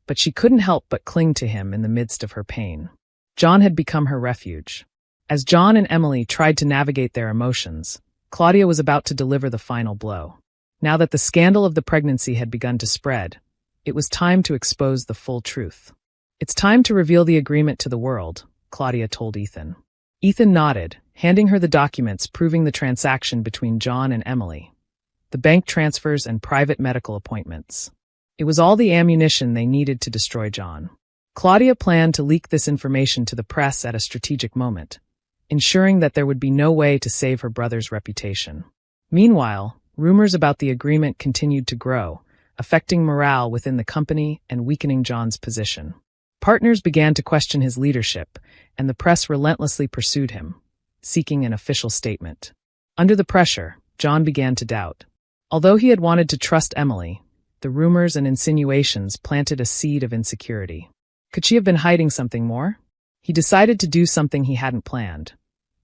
but she couldn't help but cling to him in the midst of her pain. John had become her refuge. As John and Emily tried to navigate their emotions, Claudia was about to deliver the final blow. Now that the scandal of the pregnancy had begun to spread, it was time to expose the full truth. "It's time to reveal the agreement to the world," Claudia told Ethan. Ethan nodded, handing her the documents proving the transaction between John and Emily. The bank transfers and private medical appointments. It was all the ammunition they needed to destroy John. Claudia planned to leak this information to the press at a strategic moment, ensuring that there would be no way to save her brother's reputation. Meanwhile, rumors about the agreement continued to grow, affecting morale within the company and weakening John's position. Partners began to question his leadership, and the press relentlessly pursued him, seeking an official statement. Under the pressure, John began to doubt. Although he had wanted to trust Emily, the rumors and insinuations planted a seed of insecurity. Could she have been hiding something more? He decided to do something he hadn't planned.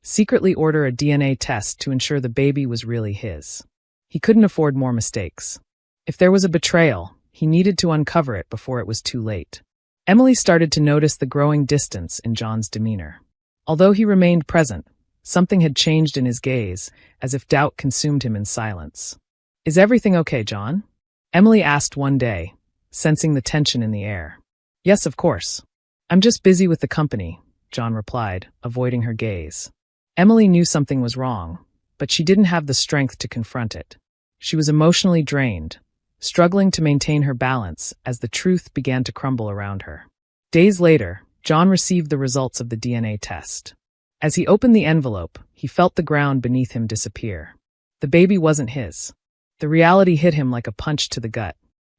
Secretly order a DNA test to ensure the baby was really his. He couldn't afford more mistakes. If there was a betrayal, he needed to uncover it before it was too late. Emily started to notice the growing distance in John's demeanor. Although he remained present, something had changed in his gaze, as if doubt consumed him in silence. "Is everything okay, John?" Emily asked one day, sensing the tension in the air. "Yes, of course. I'm just busy with the company," John replied, avoiding her gaze. Emily knew something was wrong, but she didn't have the strength to confront it. She was emotionally drained, struggling to maintain her balance as the truth began to crumble around her. Days later, John received the results of the DNA test. As he opened the envelope, he felt the ground beneath him disappear. The baby wasn't his. The reality hit him like a punch to the gut.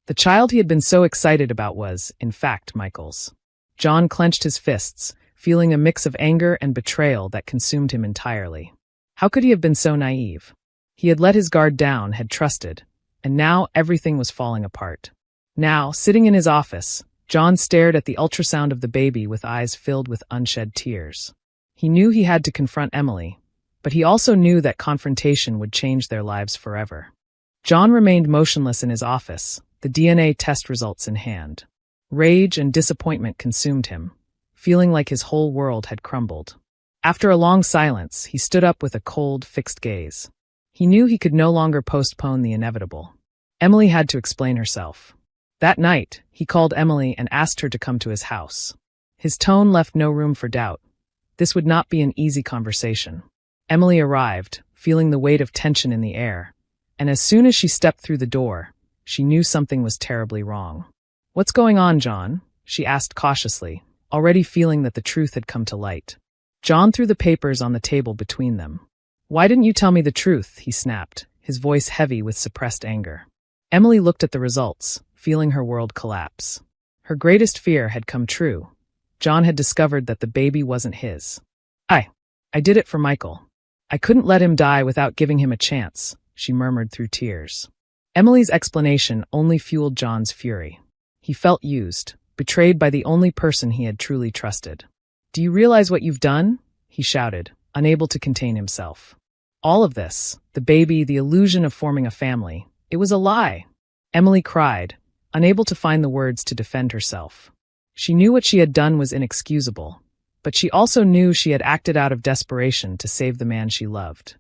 The child he had been so excited about was, in fact, Michael's. John clenched his fists, feeling a mix of anger and betrayal that consumed him entirely. How could he have been so naive? He had let his guard down, had trusted, and now everything was falling apart. Now, sitting in his office, John stared at the ultrasound of the baby with eyes filled with unshed tears. He knew he had to confront Emily, but he also knew that confrontation would change their lives forever. John remained motionless in his office, the DNA test results in hand. Rage and disappointment consumed him, feeling like his whole world had crumbled. After a long silence, he stood up with a cold, fixed gaze. He knew he could no longer postpone the inevitable. Emily had to explain herself. That night, he called Emily and asked her to come to his house. His tone left no room for doubt. This would not be an easy conversation. Emily arrived, feeling the weight of tension in the air, and as soon as she stepped through the door, she knew something was terribly wrong. "What's going on, John?" she asked cautiously, already feeling that the truth had come to light. John threw the papers on the table between them. "Why didn't you tell me the truth?" he snapped, his voice heavy with suppressed anger. Emily looked at the results, feeling her world collapse. Her greatest fear had come true. John had discovered that the baby wasn't his. I did it for Michael. I couldn't let him die without giving him a chance," she murmured through tears. Emily's explanation only fueled John's fury. He felt used, betrayed by the only person he had truly trusted. "Do you realize what you've done?" he shouted, unable to contain himself. All of this, the baby, the illusion of forming a family, it was a lie. Emily cried, unable to find the words to defend herself. She knew what she had done was inexcusable, but she also knew she had acted out of desperation to save the man she loved.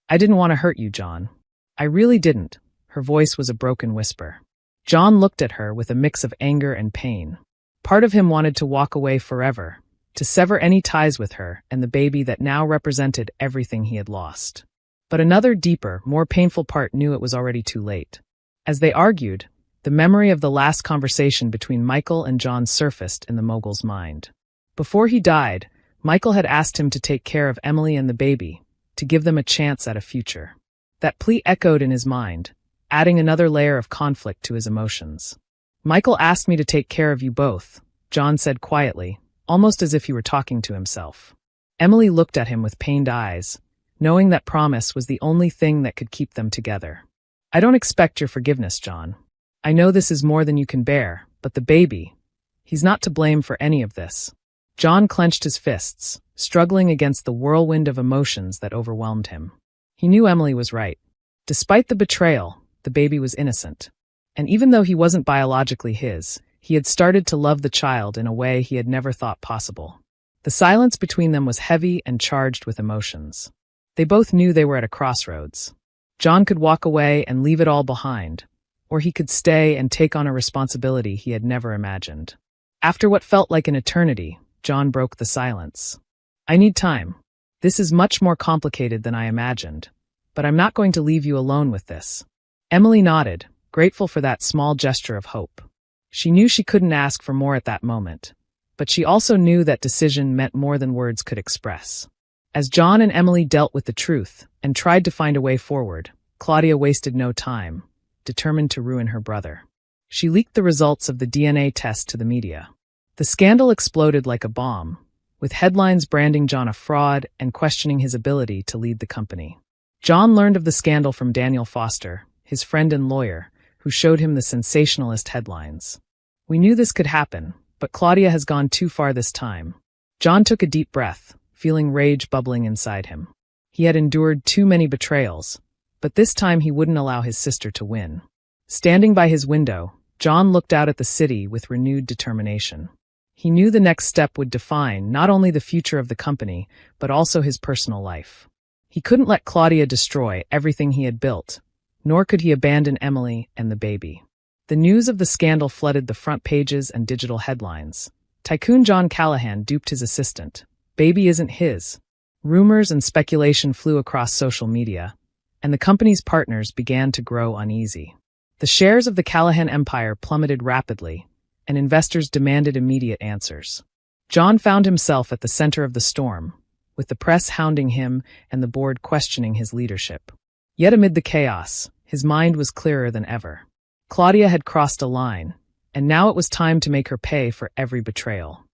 "I didn't want to hurt you, John. I really didn't." Her voice was a broken whisper. John looked at her with a mix of anger and pain. Part of him wanted to walk away forever, to sever any ties with her and the baby that now represented everything he had lost. But another deeper, more painful part knew it was already too late. As they argued, the memory of the last conversation between Michael and John surfaced in the mogul's mind. Before he died, Michael had asked him to take care of Emily and the baby, to give them a chance at a future. That plea echoed in his mind, adding another layer of conflict to his emotions. "Michael asked me to take care of you both," John said quietly, almost as if he were talking to himself. Emily looked at him with pained eyes, knowing that promise was the only thing that could keep them together. "I don't expect your forgiveness, John. I know this is more than you can bear, but the baby, he's not to blame for any of this." John clenched his fists, struggling against the whirlwind of emotions that overwhelmed him. He knew Emily was right. Despite the betrayal, the baby was innocent. And even though he wasn't biologically his, he had started to love the child in a way he had never thought possible. The silence between them was heavy and charged with emotions. They both knew they were at a crossroads. John could walk away and leave it all behind, or he could stay and take on a responsibility he had never imagined. After what felt like an eternity, John broke the silence. I need time. This is much more complicated than I imagined, but I'm not going to leave you alone with this. Emily nodded, grateful for that small gesture of hope. She knew she couldn't ask for more at that moment, but she also knew that decision meant more than words could express. As John and Emily dealt with the truth and tried to find a way forward, Claudia wasted no time, determined to ruin her brother. She leaked the results of the DNA test to the media. The scandal exploded like a bomb, with headlines branding John a fraud and questioning his ability to lead the company. John learned of the scandal from Daniel Foster, his friend and lawyer, who showed him the sensationalist headlines. We knew this could happen, but Claudia has gone too far this time. John took a deep breath, feeling rage bubbling inside him. He had endured too many betrayals, but this time he wouldn't allow his sister to win. Standing by his window, John looked out at the city with renewed determination. He knew the next step would define not only the future of the company, but also his personal life. He couldn't let Claudia destroy everything he had built, nor could he abandon Emily and the baby. The news of the scandal flooded the front pages and digital headlines. Tycoon John Callahan duped his assistant. Baby isn't his. Rumors and speculation flew across social media, and the company's partners began to grow uneasy. The shares of the Callahan empire plummeted rapidly, and investors demanded immediate answers. John found himself at the center of the storm, with the press hounding him and the board questioning his leadership. Yet amid the chaos, his mind was clearer than ever. Claudia had crossed a line, and now it was time to make her pay for every betrayal.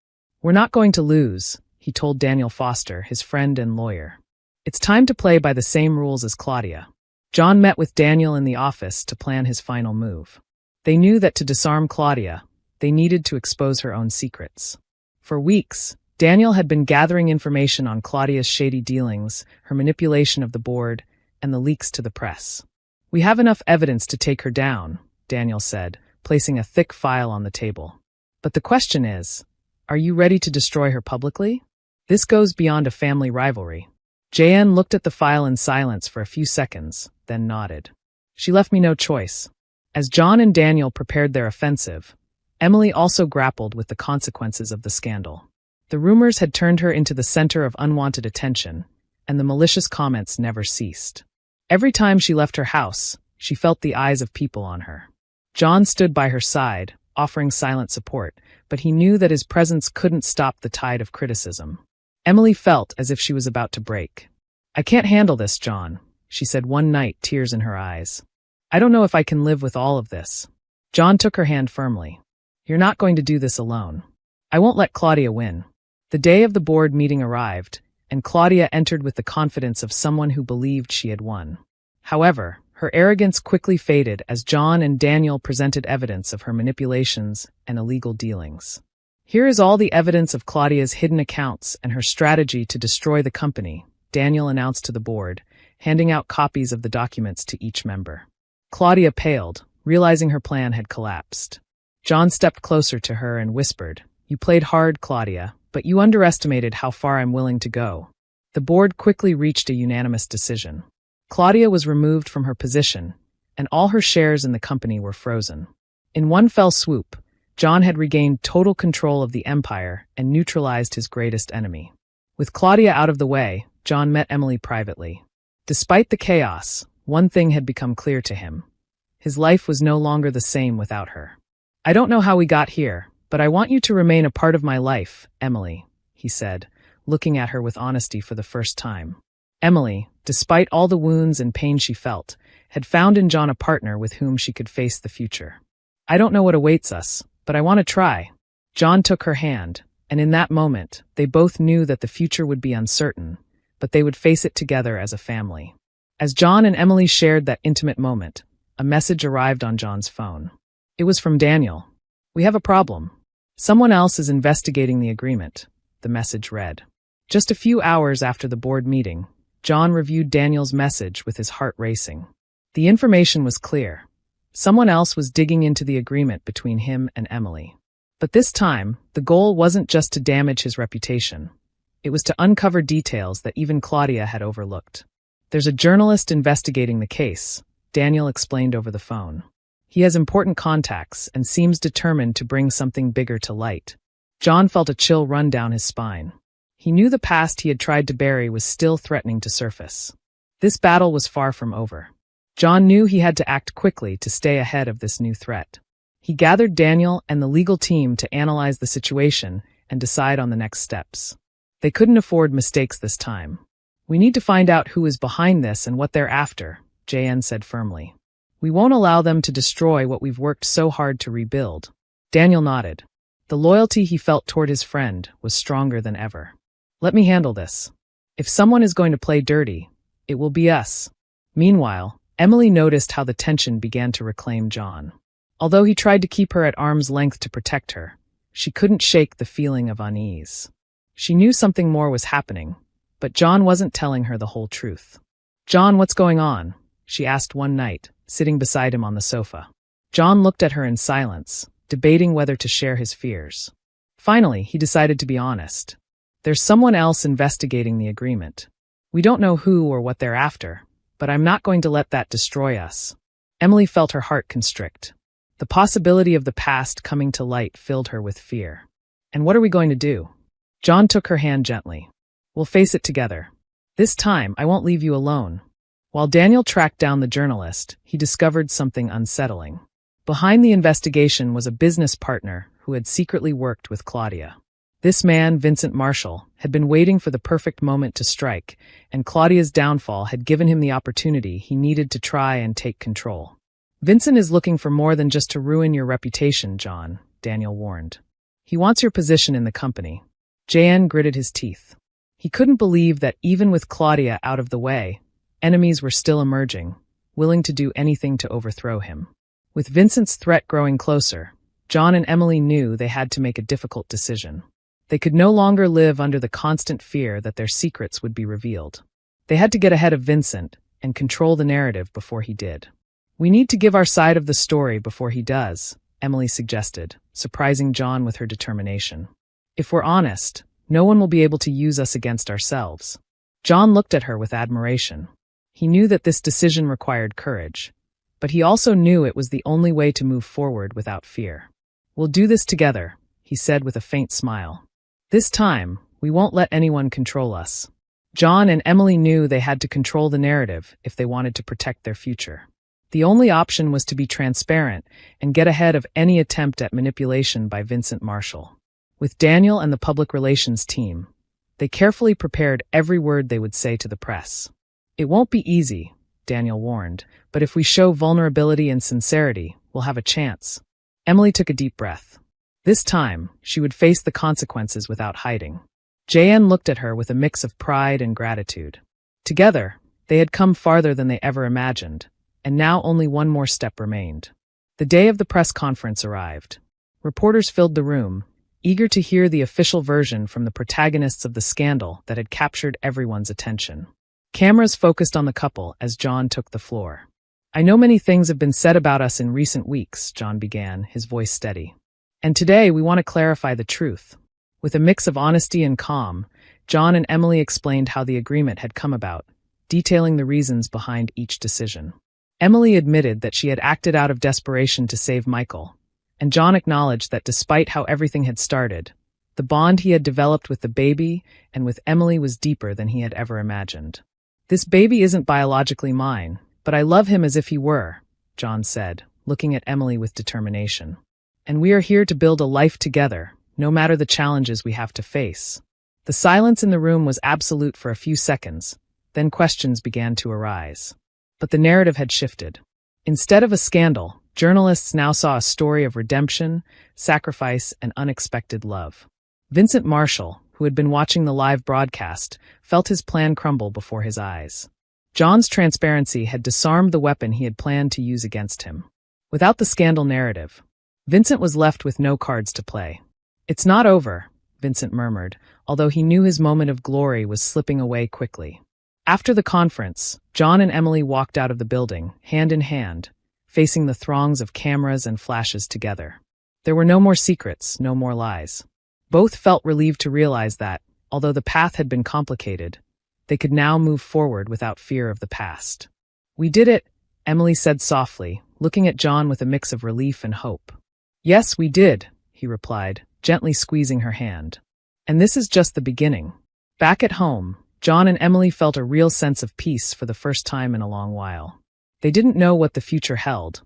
We're not going to lose, he told Daniel Foster, his friend and lawyer. It's time to play by the same rules as Claudia. John met with Daniel in the office to plan his final move. They knew that to disarm Claudia, they needed to expose her own secrets. For weeks, Daniel had been gathering information on Claudia's shady dealings, her manipulation of the board, and the leaks to the press. We have enough evidence to take her down, Daniel said, placing a thick file on the table. But the question is, are you ready to destroy her publicly? This goes beyond a family rivalry. JN looked at the file in silence for a few seconds, then nodded. She left me no choice. As John and Daniel prepared their offensive, Emily also grappled with the consequences of the scandal. The rumors had turned her into the center of unwanted attention, and the malicious comments never ceased. Every time she left her house, she felt the eyes of people on her. John stood by her side, offering silent support, but he knew that his presence couldn't stop the tide of criticism. Emily felt as if she was about to break. I can't handle this, John, she said one night, tears in her eyes. I don't know if I can live with all of this. John took her hand firmly. You're not going to do this alone. I won't let Claudia win. The day of the board meeting arrived, and Claudia entered with the confidence of someone who believed she had won. However, her arrogance quickly faded as John and Daniel presented evidence of her manipulations and illegal dealings. Here is all the evidence of Claudia's hidden accounts and her strategy to destroy the company, Daniel announced to the board, handing out copies of the documents to each member. Claudia paled, realizing her plan had collapsed. John stepped closer to her and whispered, You played hard, Claudia, but you underestimated how far I'm willing to go. The board quickly reached a unanimous decision. Claudia was removed from her position, and all her shares in the company were frozen. In one fell swoop, John had regained total control of the empire and neutralized his greatest enemy. With Claudia out of the way, John met Emily privately. Despite the chaos, one thing had become clear to him. His life was no longer the same without her. I don't know how we got here, but I want you to remain a part of my life, Emily, he said, looking at her with honesty for the first time. Emily, despite all the wounds and pain she felt, had found in John a partner with whom she could face the future. I don't know what awaits us, but I want to try. John took her hand, and in that moment, they both knew that the future would be uncertain, but they would face it together as a family. As John and Emily shared that intimate moment, a message arrived on John's phone. It was from Daniel. We have a problem. Someone else is investigating the agreement, the message read. Just a few hours after the board meeting, John reviewed Daniel's message with his heart racing. The information was clear. Someone else was digging into the agreement between him and Emily. But this time, the goal wasn't just to damage his reputation. It was to uncover details that even Claudia had overlooked. "There's a journalist investigating the case," Daniel explained over the phone. "He has important contacts and seems determined to bring something bigger to light." John felt a chill run down his spine. He knew the past he had tried to bury was still threatening to surface. This battle was far from over. John knew he had to act quickly to stay ahead of this new threat. He gathered Daniel and the legal team to analyze the situation and decide on the next steps. They couldn't afford mistakes this time. "We need to find out who is behind this and what they're after," JN said firmly. "We won't allow them to destroy what we've worked so hard to rebuild." Daniel nodded. The loyalty he felt toward his friend was stronger than ever. "Let me handle this. If someone is going to play dirty, it will be us." Meanwhile, Emily noticed how the tension began to reclaim John. Although he tried to keep her at arm's length to protect her, she couldn't shake the feeling of unease. She knew something more was happening, but John wasn't telling her the whole truth. "John, what's going on?" she asked one night, sitting beside him on the sofa. John looked at her in silence, debating whether to share his fears. Finally, he decided to be honest. "There's someone else investigating the agreement. We don't know who or what they're after, but I'm not going to let that destroy us." Emily felt her heart constrict. The possibility of the past coming to light filled her with fear. "And what are we going to do?" John took her hand gently. "We'll face it together. This time, I won't leave you alone." While Daniel tracked down the journalist, he discovered something unsettling. Behind the investigation was a business partner who had secretly worked with Claudia. This man, Vincent Marshall, had been waiting for the perfect moment to strike, and Claudia's downfall had given him the opportunity he needed to try and take control. "Vincent is looking for more than just to ruin your reputation, John," Daniel warned. "He wants your position in the company." JN gritted his teeth. He couldn't believe that even with Claudia out of the way, enemies were still emerging, willing to do anything to overthrow him. With Vincent's threat growing closer, John and Emily knew they had to make a difficult decision. They could no longer live under the constant fear that their secrets would be revealed. They had to get ahead of Vincent and control the narrative before he did. "We need to give our side of the story before he does," Emily suggested, surprising John with her determination. "If we're honest, no one will be able to use us against ourselves." John looked at her with admiration. He knew that this decision required courage, but he also knew it was the only way to move forward without fear. "We'll do this together," he said with a faint smile. "This time, we won't let anyone control us." John and Emily knew they had to control the narrative if they wanted to protect their future. The only option was to be transparent and get ahead of any attempt at manipulation by Vincent Marshall. With Daniel and the public relations team, they carefully prepared every word they would say to the press. "It won't be easy," Daniel warned, "but if we show vulnerability and sincerity, we'll have a chance." Emily took a deep breath. This time, she would face the consequences without hiding. JN looked at her with a mix of pride and gratitude. Together, they had come farther than they ever imagined, and now only one more step remained. The day of the press conference arrived. Reporters filled the room, eager to hear the official version from the protagonists of the scandal that had captured everyone's attention. Cameras focused on the couple as John took the floor. "I know many things have been said about us in recent weeks," John began, his voice steady. "And today we want to clarify the truth." With a mix of honesty and calm, John and Emily explained how the agreement had come about, detailing the reasons behind each decision. Emily admitted that she had acted out of desperation to save Michael, and John acknowledged that despite how everything had started, the bond he had developed with the baby and with Emily was deeper than he had ever imagined. "This baby isn't biologically mine, but I love him as if he were," John said, looking at Emily with determination. "And we are here to build a life together, no matter the challenges we have to face." The silence in the room was absolute for a few seconds, then questions began to arise. But the narrative had shifted. Instead of a scandal, journalists now saw a story of redemption, sacrifice, and unexpected love. Vincent Marshall, who had been watching the live broadcast, felt his plan crumble before his eyes. John's transparency had disarmed the weapon he had planned to use against him. Without the scandal narrative, Vincent was left with no cards to play. "It's not over," Vincent murmured, although he knew his moment of glory was slipping away quickly. After the conference, John and Emily walked out of the building, hand in hand, facing the throngs of cameras and flashes together. There were no more secrets, no more lies. Both felt relieved to realize that, although the path had been complicated, they could now move forward without fear of the past. "We did it," Emily said softly, looking at John with a mix of relief and hope. "Yes, we did," he replied, gently squeezing her hand. "And this is just the beginning." Back at home, John and Emily felt a real sense of peace for the first time in a long while. They didn't know what the future held,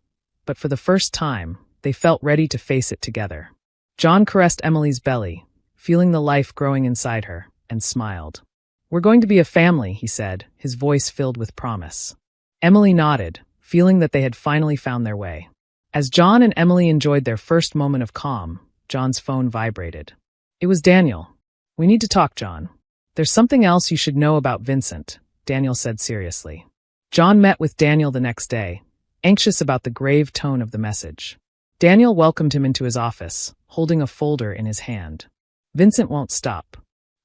but for the first time, they felt ready to face it together. John caressed Emily's belly, feeling the life growing inside her, and smiled. "We're going to be a family," he said, his voice filled with promise. Emily nodded, feeling that they had finally found their way. As John and Emily enjoyed their first moment of calm, John's phone vibrated. It was Daniel. "We need to talk, John. There's something else you should know about Vincent," Daniel said seriously. John met with Daniel the next day, anxious about the grave tone of the message. Daniel welcomed him into his office, holding a folder in his hand. "Vincent won't stop.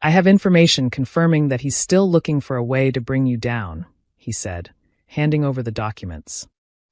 I have information confirming that he's still looking for a way to bring you down," he said, handing over the documents.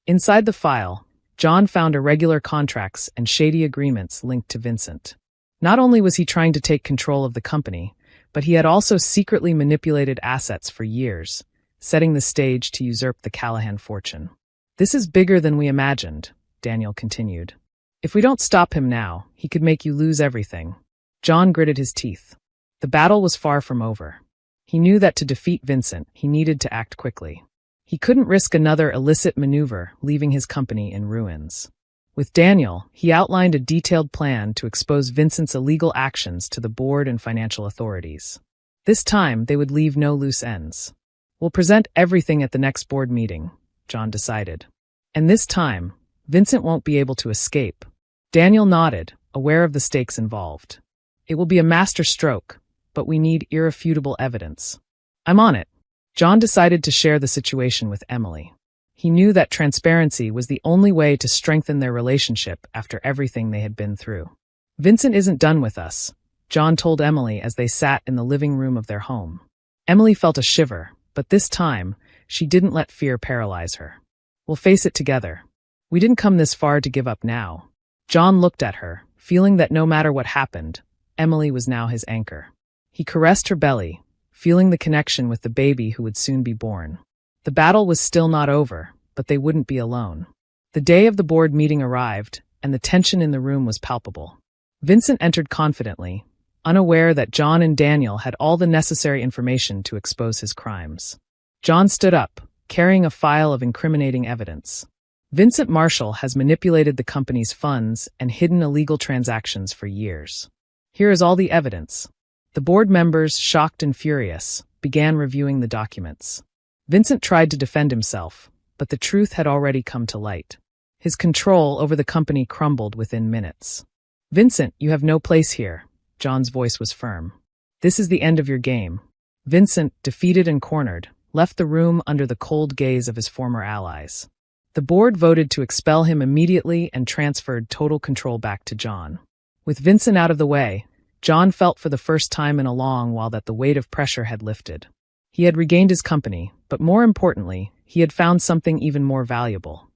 Inside the file, John found irregular contracts and shady agreements linked to Vincent. Not only was he trying to take control of the company, but he had also secretly manipulated assets for years, setting the stage to usurp the Callahan fortune. "This is bigger than we imagined," Daniel continued. "If we don't stop him now, he could make you lose everything." John gritted his teeth. The battle was far from over. He knew that to defeat Vincent, he needed to act quickly. He couldn't risk another illicit maneuver, leaving his company in ruins. With Daniel, he outlined a detailed plan to expose Vincent's illegal actions to the board and financial authorities. This time, they would leave no loose ends. "We'll present everything at the next board meeting," John decided. "And this time, Vincent won't be able to escape." Daniel nodded, aware of the stakes involved. "It will be a master stroke, but we need irrefutable evidence." "I'm on it." John decided to share the situation with Emily. He knew that transparency was the only way to strengthen their relationship after everything they had been through. "Vincent isn't done with us," John told Emily as they sat in the living room of their home. Emily felt a shiver, but this time, she didn't let fear paralyze her. "We'll face it together. We didn't come this far to give up now." John looked at her, feeling that no matter what happened, Emily was now his anchor. He caressed her belly, feeling the connection with the baby who would soon be born. The battle was still not over, but they wouldn't be alone. The day of the board meeting arrived, and the tension in the room was palpable. Vincent entered confidently, unaware that John and Daniel had all the necessary information to expose his crimes. John stood up, carrying a file of incriminating evidence. "Vincent Marshall has manipulated the company's funds and hidden illegal transactions for years. Here is all the evidence." The board members, shocked and furious, began reviewing the documents. Vincent tried to defend himself, but the truth had already come to light. His control over the company crumbled within minutes. "Vincent, you have no place here," John's voice was firm. "This is the end of your game." Vincent, defeated and cornered, left the room under the cold gaze of his former allies. The board voted to expel him immediately and transferred total control back to John. With Vincent out of the way, John felt for the first time in a long while that the weight of pressure had lifted. He had regained his company, but more importantly, he had found something even more valuable: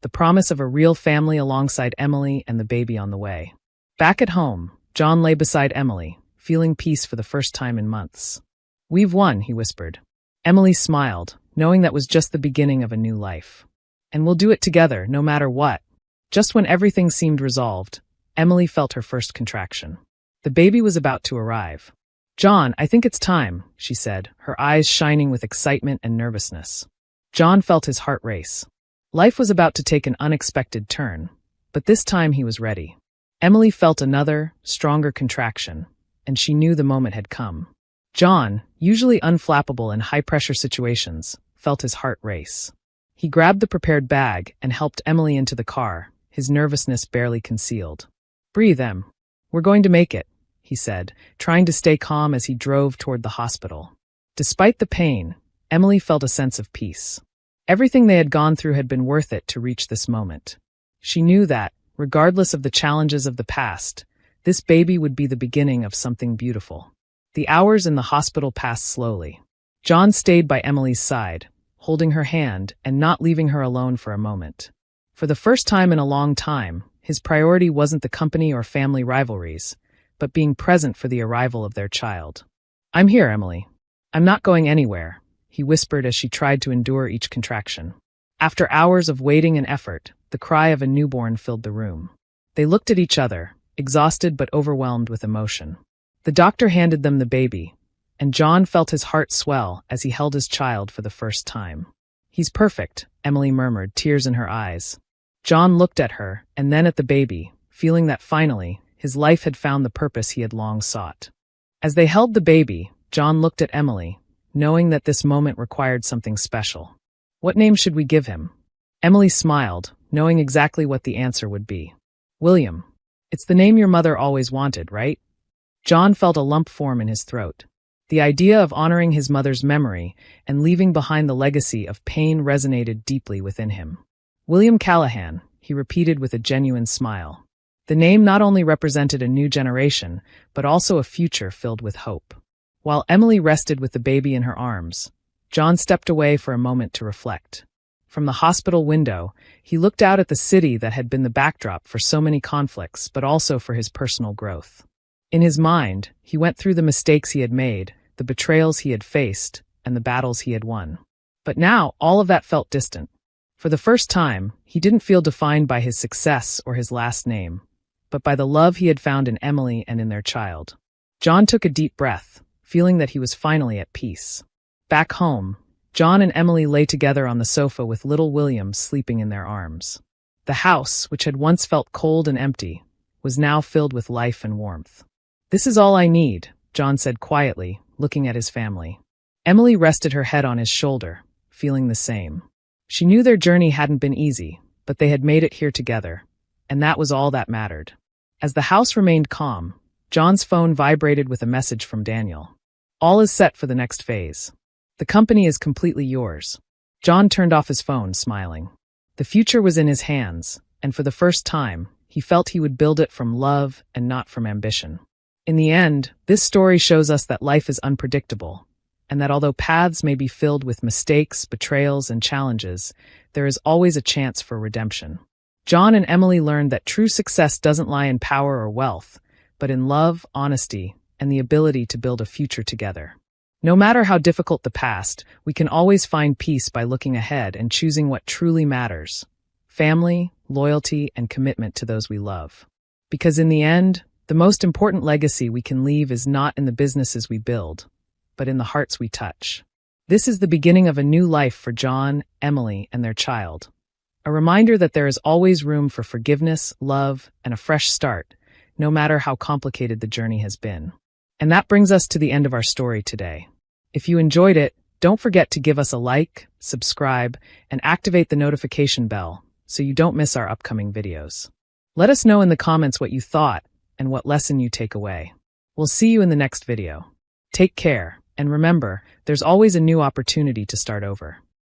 the promise of a real family alongside Emily and the baby on the way. Back at home, John lay beside Emily, feeling peace for the first time in months. "We've won," he whispered. Emily smiled, knowing that was just the beginning of a new life. "And we'll do it together, no matter what." Just when everything seemed resolved, Emily felt her first contraction. The baby was about to arrive. "John, I think it's time," she said, her eyes shining with excitement and nervousness. John felt his heart race. Life was about to take an unexpected turn, but this time he was ready. Emily felt another, stronger contraction, and she knew the moment had come. John, usually unflappable in high-pressure situations, felt his heart race. He grabbed the prepared bag and helped Emily into the car, his nervousness barely concealed. "Breathe, Em. We're going to make it," he said, trying to stay calm as he drove toward the hospital. Despite the pain, Emily felt a sense of peace. Everything they had gone through had been worth it to reach this moment. She knew that, regardless of the challenges of the past, this baby would be the beginning of something beautiful. The hours in the hospital passed slowly. John stayed by Emily's side, holding her hand and not leaving her alone for a moment. For the first time in a long time, His priority wasn't the company or family rivalries, but being present for the arrival of their child. "I'm here, Emily. I'm not going anywhere," he whispered as she tried to endure each contraction. After hours of waiting and effort, the cry of a newborn filled the room. They looked at each other, exhausted but overwhelmed with emotion. The doctor handed them the baby, and John felt his heart swell as he held his child for the first time. "He's perfect," Emily murmured, tears in her eyes. John looked at her, and then at the baby, feeling that finally, his life had found the purpose he had long sought. As they held the baby, John looked at Emily, knowing that this moment required something special. "What name should we give him?" Emily smiled, knowing exactly what the answer would be. "William. It's the name your mother always wanted, right?" John felt a lump form in his throat. The idea of honoring his mother's memory and leaving behind the legacy of pain resonated deeply within him. "William Callahan," he repeated with a genuine smile. The name not only represented a new generation, but also a future filled with hope. While Emily rested with the baby in her arms, John stepped away for a moment to reflect. From the hospital window, he looked out at the city that had been the backdrop for so many conflicts, but also for his personal growth. In his mind, he went through the mistakes he had made, the betrayals he had faced, and the battles he had won. But now, all of that felt distant. For the first time, he didn't feel defined by his success or his last name, but by the love he had found in Emily and in their child. John took a deep breath, feeling that he was finally at peace. Back home, John and Emily lay together on the sofa with little William sleeping in their arms. The house, which had once felt cold and empty, was now filled with life and warmth. "This is all I need," John said quietly, looking at his family. Emily rested her head on his shoulder, feeling the same. She knew their journey hadn't been easy, but they had made it here together, and that was all that mattered. As the house remained calm, John's phone vibrated with a message from Daniel. "All is set for the next phase. The company is completely yours." John turned off his phone, smiling. The future was in his hands, and for the first time, he felt he would build it from love and not from ambition. In the end, this story shows us that life is unpredictable, and that although paths may be filled with mistakes, betrayals, and challenges, there is always a chance for redemption. John and Emily learned that true success doesn't lie in power or wealth, but in love, honesty, and the ability to build a future together. No matter how difficult the past, we can always find peace by looking ahead and choosing what truly matters: family, loyalty, and commitment to those we love. Because in the end, the most important legacy we can leave is not in the businesses we build, but in the hearts we touch. This is the beginning of a new life for John, Emily, and their child. A reminder that there is always room for forgiveness, love, and a fresh start, no matter how complicated the journey has been. And that brings us to the end of our story today. If you enjoyed it, don't forget to give us a like, subscribe, and activate the notification bell so you don't miss our upcoming videos. Let us know in the comments what you thought and what lesson you take away. We'll see you in the next video. Take care, and remember, there's always a new opportunity to start over.